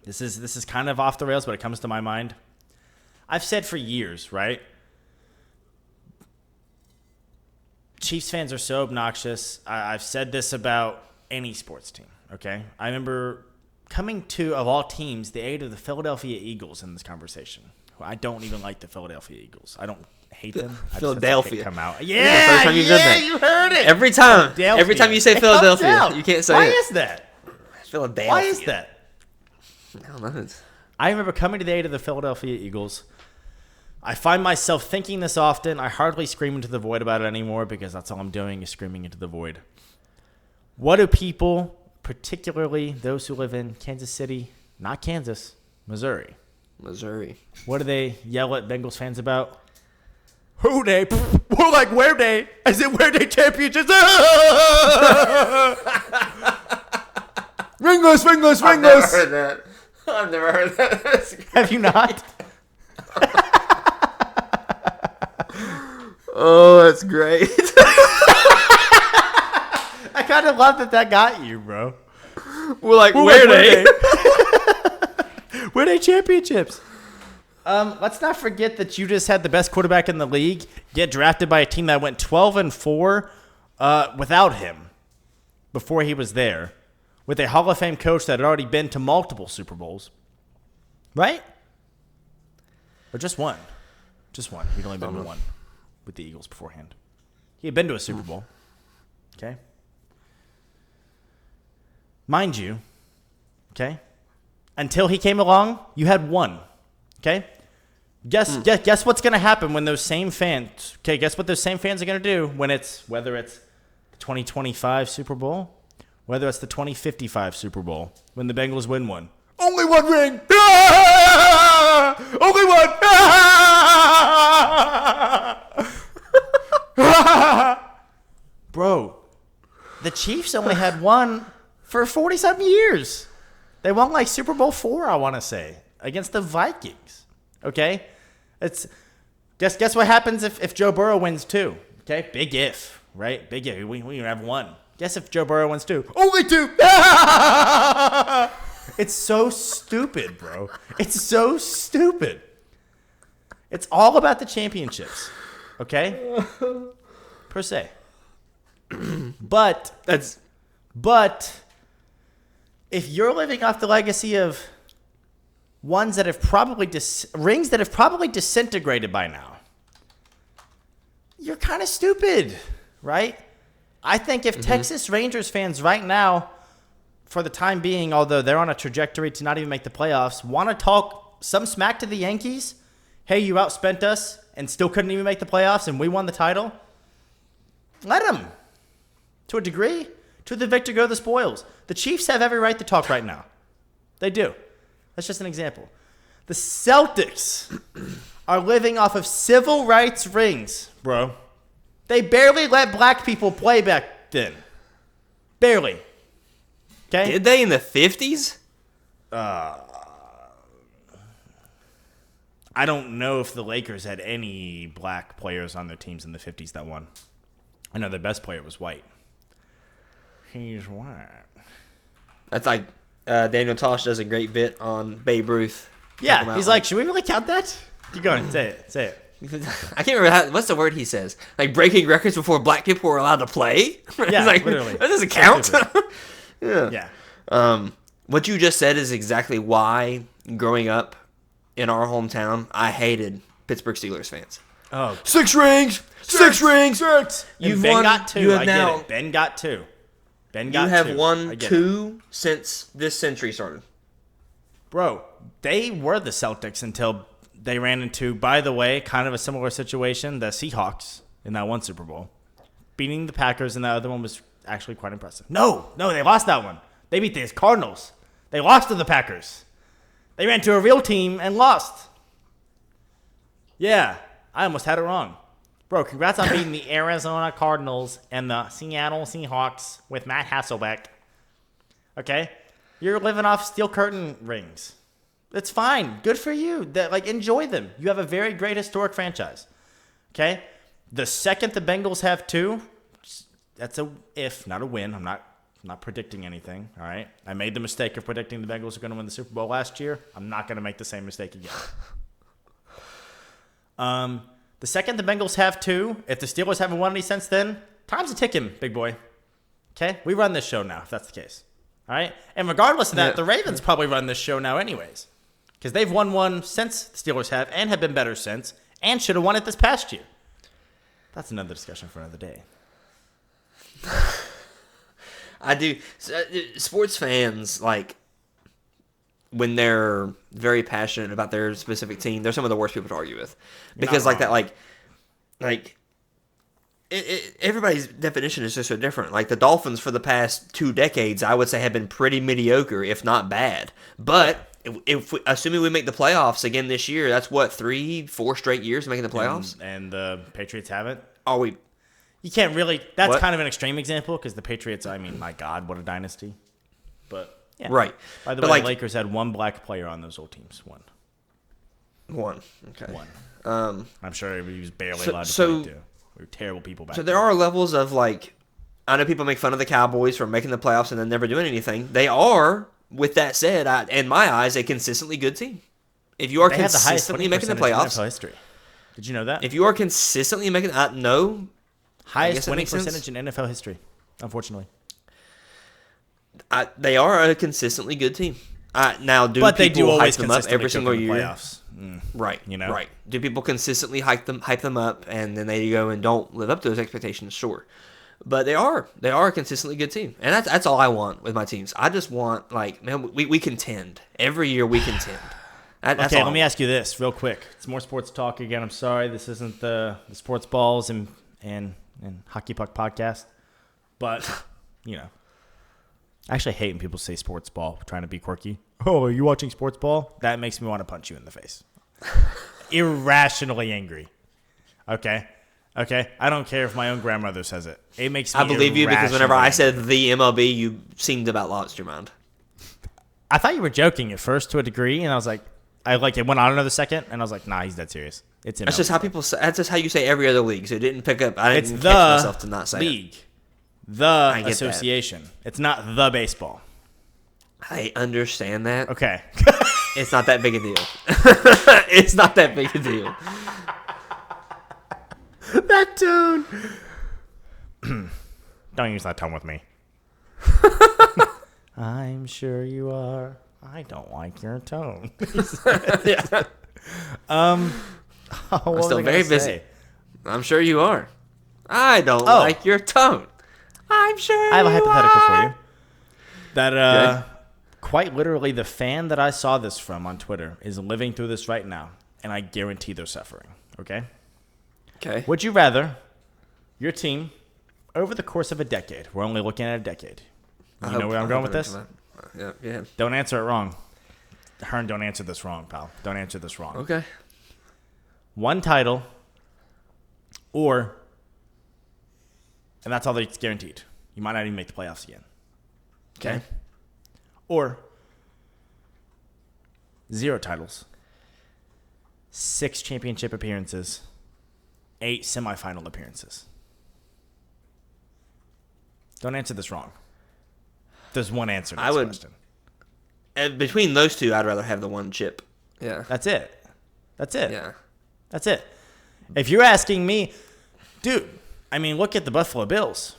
this is kind of off the rails, but it comes to my mind. I've said for years, right? Chiefs fans are so obnoxious. I've said this about any sports team, okay? I remember coming to, of all teams, the aid of the Philadelphia Eagles in this conversation. I don't even like the Philadelphia Eagles. I don't hate them. Philadelphia. Come out. First Yeah, time you've done that. you heard it. Every time you say It comes Philadelphia, out. you can't say Why it. is that? Philadelphia. Why is that? I don't know. I remember coming to the aid of the Philadelphia Eagles. I find myself thinking this often. I hardly scream into the void about it anymore because that's all I'm doing is screaming into the void. What do people, particularly those who live in Kansas City, not Kansas, Missouri, what do they yell at Bengals fans about? Who they? More like where they? As in where they championships? Ringless. I've never heard that. I've never heard that. Have you not? Oh, that's great. I kind of love that got you, bro. We're like, where they? Where they championships? Let's not forget that you just had the best quarterback in the league get drafted by a team that went 12-4 without him before he was there, with a Hall of Fame coach that had already been to multiple Super Bowls, right? Or just one? Just one. He'd only been to one with the Eagles beforehand. He had been to a Super Bowl. Okay? Mind you, okay? Until he came along, you had one. Okay? Guess what's going to happen when those same fans... Okay, guess what those same fans are going to do when whether it's the 2025 Super Bowl, whether it's the 2055 Super Bowl, when the Bengals win one. Only one ring! Only one! Bro, the Chiefs only had one for 40-something years. They won like Super Bowl IV, I want to say, against the Vikings. Okay? Guess what happens if Joe Burrow wins two? Okay? Big if, right? Big if. We have one. Guess if Joe Burrow wins two. Only two! It's so stupid, bro. It's so stupid. It's all about the championships. Okay? Per se. But if you're living off the legacy of ones that have probably rings that have probably disintegrated by now, you're kind of stupid, right? I think if Texas Rangers fans right now, for the time being, although they're on a trajectory to not even make the playoffs, want to talk some smack to the Yankees, hey, you outspent us and still couldn't even make the playoffs and we won the title, let them. To a degree, to the victor go the spoils. The Chiefs have every right to talk right now. They do. That's just an example. The Celtics are living off of civil rights rings, bro. They barely let black people play back then. Barely. Okay? Did they in the 50s? I don't know if the Lakers had any black players on their teams in the 50s that won. I know their best player was white. He's white. That's like Daniel Tosh does a great bit on Babe Ruth. Yeah, he's like, should we really count that? Keep going. Say it. I can't remember what's the word he says. Like breaking records before black people were allowed to play. Yeah, like, literally. That doesn't count. Yeah. What you just said is exactly why growing up in our hometown, I hated Pittsburgh Steelers fans. Oh, 6 rings. You've Ben got two. You have I now. get it. Ben got two. You have won 2 since this century started. Bro, they were the Celtics until they ran into, by the way, kind of a similar situation, the Seahawks in that one Super Bowl. Beating the Packers, and that other one was actually quite impressive. No, they lost that one. They beat the Cardinals. They lost to the Packers. They ran to a real team and lost. Yeah, I almost had it wrong. Bro, congrats on beating the Arizona Cardinals and the Seattle Seahawks with Matt Hasselbeck. Okay? You're living off steel curtain rings. It's fine. Good for you. Enjoy them. You have a very great historic franchise. Okay? The second the Bengals have 2, that's a if, not a win. I'm not predicting anything, all right? I made the mistake of predicting the Bengals are going to win the Super Bowl last year. I'm not going to make the same mistake again. The second the Bengals have 2, if the Steelers haven't won any since then, time's a ticking, big boy. Okay? We run this show now, if that's the case. All right? And regardless of that, the Ravens probably run this show now anyways. Because they've won one since the Steelers have and have been better since and should have won it this past year. That's another discussion for another day. I do. Sports fans, when they're very passionate about their specific team, they're some of the worst people to argue with. Because everybody's definition is just so different. Like the Dolphins for the past 2 decades, I would say have been pretty mediocre, if not bad. But assuming we make the playoffs again this year, that's what, 3-4 straight years making the playoffs? And the Patriots haven't? Are we? You can't really. That's kind of an extreme example because the Patriots, I mean, my God, what a dynasty. But, yeah. Right. By the way, the Lakers had 1 black player on those old teams. One. Okay. 1. I'm sure he was barely allowed to play, too. We were terrible people back then. So there are levels of, I know people make fun of the Cowboys for making the playoffs and then never doing anything. They are, with that said, in my eyes, a consistently good team. If you are consistently making the playoffs. In NFL history. Did you know that? If you are consistently making no. Highest winning percentage in NFL history, unfortunately. They are a consistently good team. Now, do But people they do always hype them up consistently every cook single in the year? playoffs. Right. You know? Right. Do people consistently hype them up, and then they go and don't live up to those expectations? Sure. But they are a consistently good team, and that's all I want with my teams. I just want, like, man, we contend every year. We contend. That's Okay, all let me ask you this real quick. It's more sports talk again. I'm sorry, this isn't the sports balls and hockey puck podcast, but you know, I actually hate when people say sports ball trying to be quirky. Oh, are you watching sports ball? That makes me want to punch you in the face. Irrationally angry. Okay. I don't care if my own grandmother says it. It makes me. I believe you because whenever I irrationally said angry. the MLB, you seemed about lost your mind. I thought you were joking at first to a degree, and I was like, it went on another second, and I was like, nah, he's dead serious. It's MLB. That's just how people say. That's just how you say every other league. So it didn't pick up. I It's didn't the catch myself to not say league, it. the get association. It's not the baseball. I understand that. Okay. It's not that big a deal. It's not that big a deal. That tone. Don't use that tone with me. I'm sure you are. I don't like your tone. Yeah. I'm still very busy. I'm sure you are. I don't like your tone. I'm sure I have a hypothetical are. for you. That Okay. quite literally the fan that I saw this from on Twitter is living through this right now, and I guarantee they're suffering. Okay? Okay. Would you rather your team, over the course of a decade, we're only looking at a decade. You know where I'm going with this? Yeah. Don't answer it wrong. Hearn, don't answer this wrong, pal. Don't answer this wrong. Okay. One title, and that's all that's guaranteed. You might not even make the playoffs again. Okay? Or 0 titles, 6 championship appearances, 8 semifinal appearances. Don't answer this wrong. There's one answer to this question. And between those two, I'd rather have the one chip. Yeah. That's it. Yeah. That's it. If you're asking me, dude, I mean, look at the Buffalo Bills.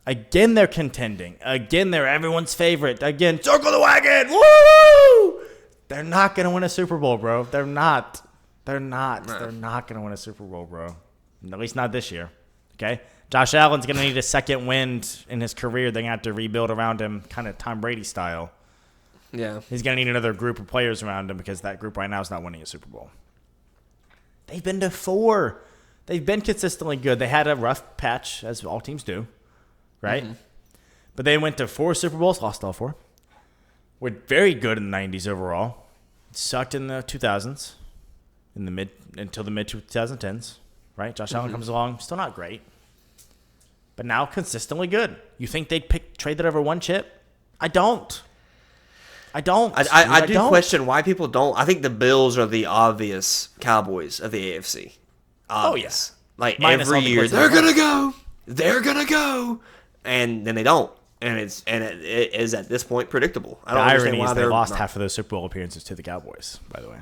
Again, they're contending. Again, they're everyone's favorite. Again, circle the wagon. Woo! They're not going to win a Super Bowl, bro. They're not. They're not going to win a Super Bowl, bro. At least not this year. Okay? Josh Allen's going to need a second wind in his career. They're going to have to rebuild around him, kind of Tom Brady style. Yeah. He's going to need another group of players around him because that group right now is not winning a Super Bowl. They've been to 4. They've been consistently good. They had a rough patch, as all teams do, right? Mm-hmm. But they went to 4 Super Bowls, lost all 4. Were very good in the 90s overall. Sucked in the 2000s, until the mid 2010s, right? Josh Allen comes along, still not great, but now consistently good. You think they'd trade that over one chip? I don't. I do question why people don't. I think the Bills are the obvious Cowboys of the AFC. Obvious. Oh, yeah. Like Minus every all the year, places they're they gonna go, and then they don't, and it is at this point predictable. I The don't understand irony why is they they're lost not. half of those Super Bowl appearances to the Cowboys, by the way.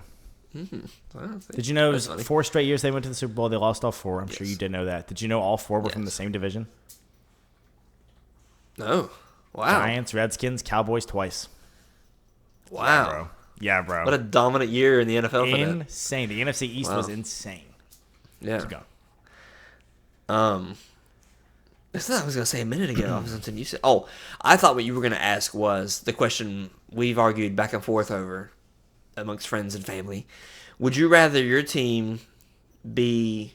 Well, Did you know it was that's funny. 4 straight years they went to the Super Bowl? They lost all 4. I'm sure Yes. you did know that. Did you know all 4 were from the Yes. same division? No. Wow. Giants, Redskins, Cowboys twice. Wow. Yeah, bro. What a dominant year in the NFL for that. Insane. The NFC East Wow. was insane. Yeah. Keep going. That's what I was gonna say a minute ago. Something you said. Oh, I thought what you were gonna ask was the question we've argued back and forth over amongst friends and family. Would you rather your team be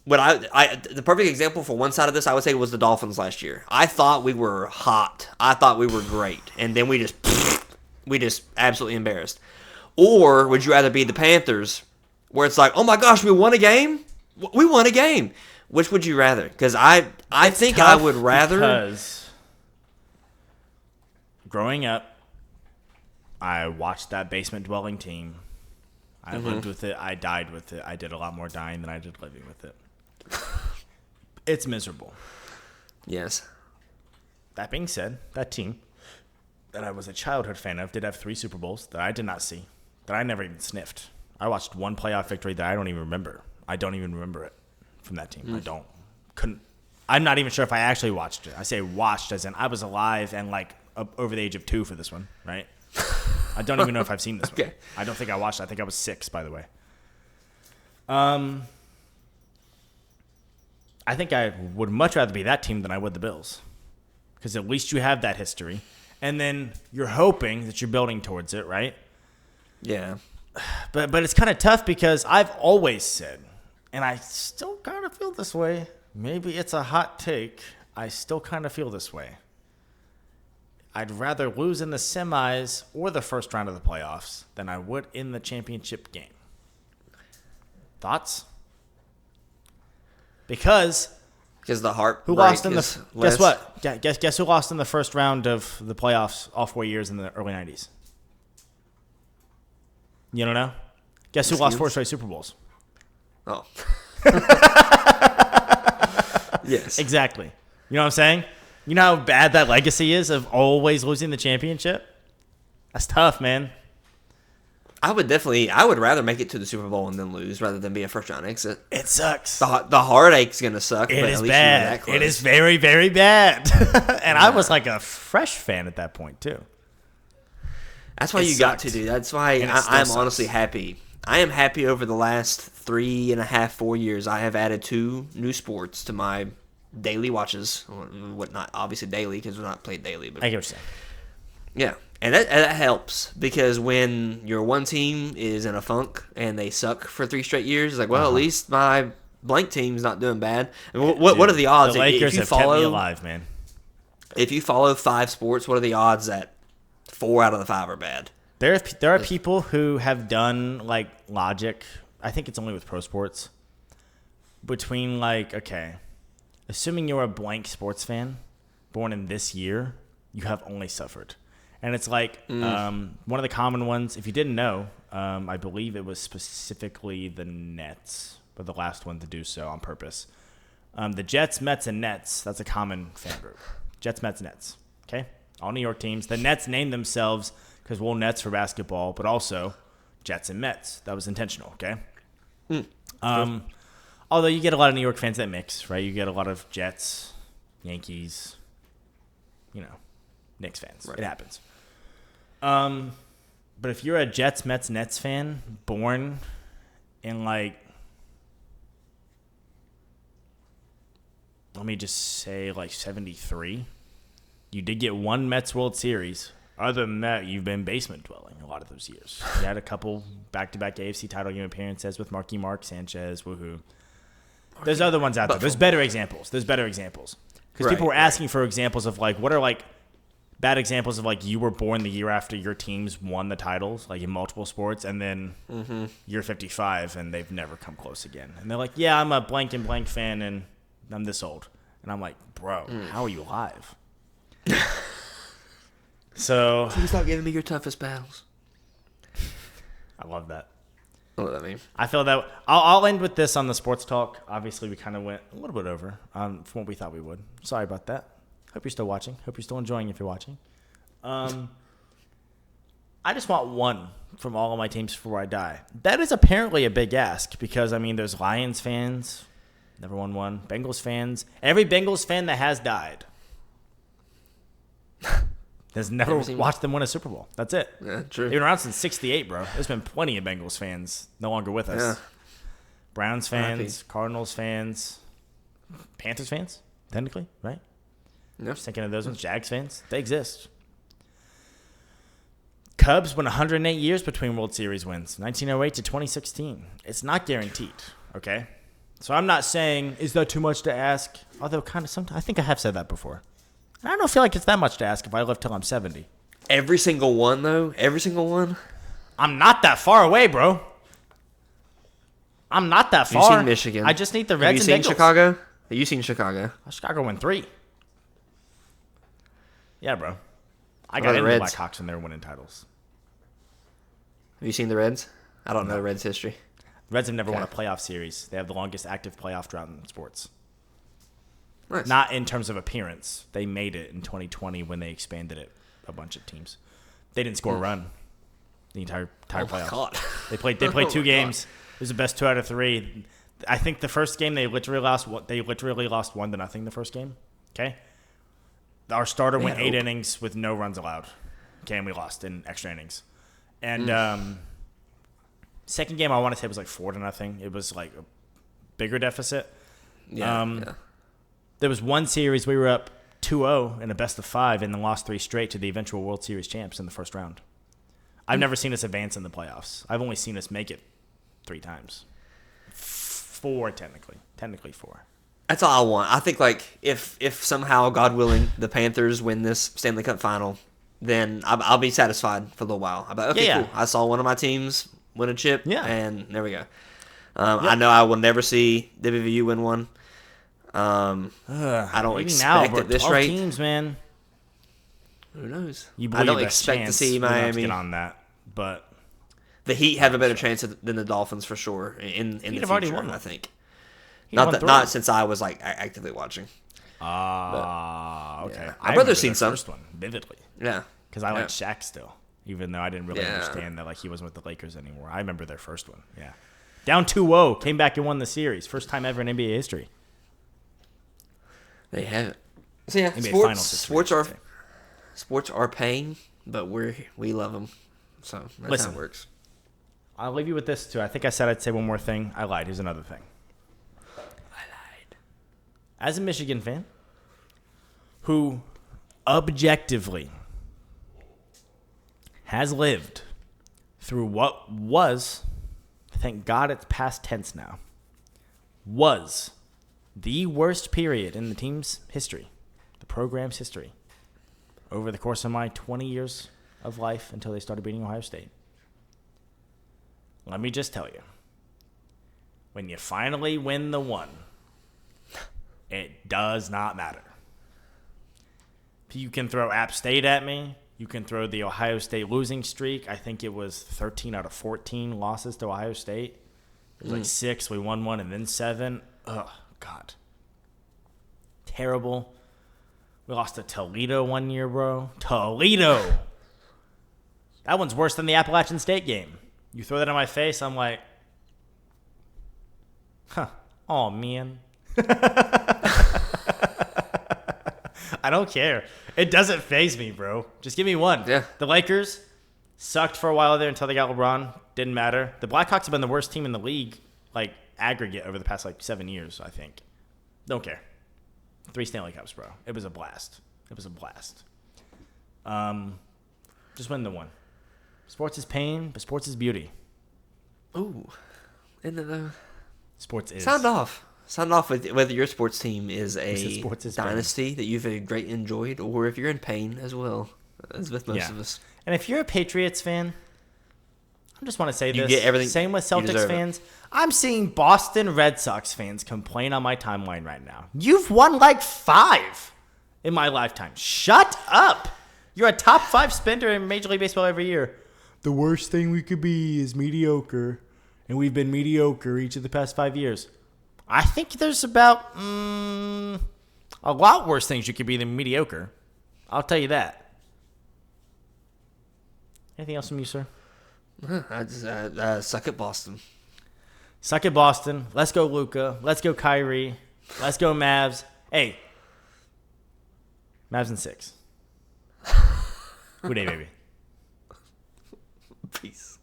what the perfect example for one side of this I would say was the Dolphins last year. I thought we were hot. I thought we were great, and then we just absolutely embarrassed. Or would you rather be the Panthers, where it's like, oh my gosh, we won a game? We won a game. Which would you rather? Because I think I would rather. Because growing up, I watched that basement dwelling team. I lived with it. I died with it. I did a lot more dying than I did living with it. It's miserable. Yes. That being said, that team that I was a childhood fan of did have 3 Super Bowls that I did not see, that I never even sniffed. I watched one playoff victory that I don't even remember. I don't even remember it from that team. I'm not even sure if I actually watched it. I say watched as in I was alive and like over the age of 2 for this one, right? I don't even know if I've seen this one. Okay. I don't think I watched it. I think I was 6, by the way. I think I would much rather be that team than I would the Bills. Because at least you have that history. And then you're hoping that you're building towards it, right? Yeah. But it's kind of tough because I've always said, and I still kind of feel this way. Maybe it's a hot take. I still kind of feel this way. I'd rather lose in the semis or the first round of the playoffs than I would in the championship game. Thoughts? Because the heart who lost in is the less. guess what? Guess who lost in the first round of the playoffs all 4 years in the early 90s? You don't know? Guess who lost 4 straight Super Bowls? Oh. Yes. Exactly. You know what I'm saying? You know how bad that legacy is of always losing the championship? That's tough, man. I would rather make it to the Super Bowl and then lose rather than be a first round exit. It sucks. The heartache's going to suck, It but is at least bad. you were that close. It is very, very bad. And I was like a fresh fan at that point, too. That's why It you got sucked. to do. That's why And it still I'm sucks. honestly happy. I am happy over the last 3.5, 4 years. I have added 2 new sports to my daily watches. What not obviously daily because we're not played daily, but I get what you're saying. yeah, and that helps because when your one team is in a funk and they suck for 3 straight years, it's like, well, at least my blank team's not doing bad. And what are the odds? The Lakers if you have kept me follow, alive, man. if you follow 5 sports, what are the odds that 4 out of the 5 are bad? There are people who have done like logic. I think it's only with pro sports. Between like, okay, assuming you're a blank sports fan, born in this year, you have only suffered. And it's like one of the common ones. If you didn't know, I believe it was specifically the Nets were the last one to do so on purpose. The Jets, Mets, and Nets. That's a common fan group. Jets, Mets, Nets. Okay, all New York teams. The Nets named themselves because Nets for basketball, but also Jets and Mets. That was intentional. Okay. Although you get a lot of New York fans that mix, right? You get a lot of Jets, Yankees, Knicks fans. Right. It happens. But if you're a Jets, Mets, Nets fan born in let me just say 73, you did get one Mets World Series. Other than that, you've been basement dwelling a lot of those years. You had a couple back-to-back AFC title game appearances with Marky Mark, Sanchez, woohoo. There's other ones out there. There's better examples. Because people were asking for examples of what are bad examples of you were born the year after your teams won the titles, in multiple sports, and then you're 55 and they've never come close again. And they're like, yeah, I'm a blank and blank fan and I'm this old. And I'm like, bro, how are you alive? So Please stop giving me your toughest battles. I love that. What does that mean? I feel that I'll end with this on the sports talk. Obviously, we kind of went a little bit over from what we thought we would. Sorry about that. Hope you're still watching. Hope you're still enjoying if you're watching. I just want one from all of my teams before I die. That is apparently a big ask because, there's Lions fans, never won one. Bengals fans. Every Bengals fan that has died has never watched them win a Super Bowl. That's it. Yeah, true. They've been around since 68, bro. There's been plenty of Bengals fans no longer with us. Yeah. Browns fans, Cardinals fans, Panthers fans, technically, right? Yep. Just thinking of those ones. Jags fans. They exist. Cubs went 108 years between World Series wins, 1908 to 2016. It's not guaranteed, okay? So I'm not saying, is that too much to ask? Although kind of sometimes, I think I have said that before. I don't feel like it's that much to ask if I live till I'm 70. Every single one, though? Every single one? I'm not that far away, bro. I'm not that far. You've seen Michigan. I just need the Have Reds you and seen Bengals. Chicago? Have you seen Chicago? Chicago won 3. Yeah, bro. I What got about into the the Reds? Blackhawks when they were winning titles. Have you seen the Reds? I don't know the Reds' history. The Reds have never won a Okay. playoff series. They have the longest active playoff drought in sports. Nice. Not in terms of appearance. They made it in 2020 when they expanded it a bunch of teams. They didn't score a run the entire Oh my playoffs. God. They played 2 games. It was the best 2 out of 3. I think the first game they literally lost 1-0 the first game. Okay? Our starter went 8 innings with no runs allowed. Okay, and we lost in extra innings. And second game, I want to say was like 4-0. It was like a bigger deficit. Yeah. There was one series we were up 2-0 in a best of 5 and then lost 3 straight to the eventual World Series champs in the first round. I've never seen us advance in the playoffs. I've only seen us make it 3 times. 4 technically. Technically 4. That's all I want. I think like if somehow, God willing, the Panthers win this Stanley Cup final, then I'll be satisfied for a little while. I'll be like, okay, Yeah. cool. I saw one of my teams win a chip, and there we go. I Yep. know I will never see WVU win one. I don't Maybe expect now, at this 12 rate. teams, man. Who knows? You I don't believe best expect to chance. see We don't have to Miami. get on that, but The Heat have a better chance than the Dolphins for sure in the have future. already won. I think. Heat won 3. Not since I was like actively watching. Okay. Yeah. I My brother's remember seen their some. first one vividly Yeah. because I like Yeah. Shaq still, even though I didn't really Yeah. understand that like he wasn't with the Lakers anymore. I remember their first one. Yeah, down 2-0, came back and won the series, first time ever in NBA history. They have it. So yeah, NBA sports Finals history, sports are pain, but we love them. So that's Listen. how it works. I'll leave you with this too. I think I said I'd say one more thing. I lied. Here's another thing. As a Michigan fan who objectively has lived through what was, thank God it's past tense now, was the worst period in the team's history, the program's history, over the course of my 20 years of life until they started beating Ohio State. Let me just tell you, when you finally win the one, it does not matter. You can throw App State at me. You can throw the Ohio State losing streak. I think it was 13 out of 14 losses to Ohio State. It was like 6. We won 1 and then 7. Ugh, God. Terrible. We lost to Toledo one year, bro. Toledo. That one's worse than the Appalachian State game. You throw that in my face, I'm like, oh, man. I don't care. It doesn't faze me, bro. Just give me one. Yeah. The Lakers sucked for a while there until they got LeBron. Didn't matter. The Blackhawks have been the worst team in the league, like, aggregate over the past, 7 years, I think. Don't care. 3 Stanley Cups, bro. It was a blast. Just win the one. Sports is pain, but sports is beauty. Ooh, and then Sports is. sound off with whether your sports team is a sports is dynasty that you've greatly enjoyed, or if you're in pain as well, as with most of us. And if you're a Patriots fan, I just want to say You this. get everything Same with you Celtics deserve it. fans. I'm seeing Boston Red Sox fans complain on my timeline right now. You've won like 5 in my lifetime. Shut up. You're a top 5 spender in Major League Baseball every year. The worst thing we could be is mediocre. And we've been mediocre each of the past 5 years. I think there's about a lot worse things you could be than mediocre. I'll tell you that. Anything else from you, sir? I just suck at Boston. Suck at Boston. Let's go Luka. Let's go Kyrie. Let's go Mavs. Hey. Mavs in 6. Good day, baby. Peace.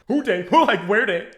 Who day? Who like where day?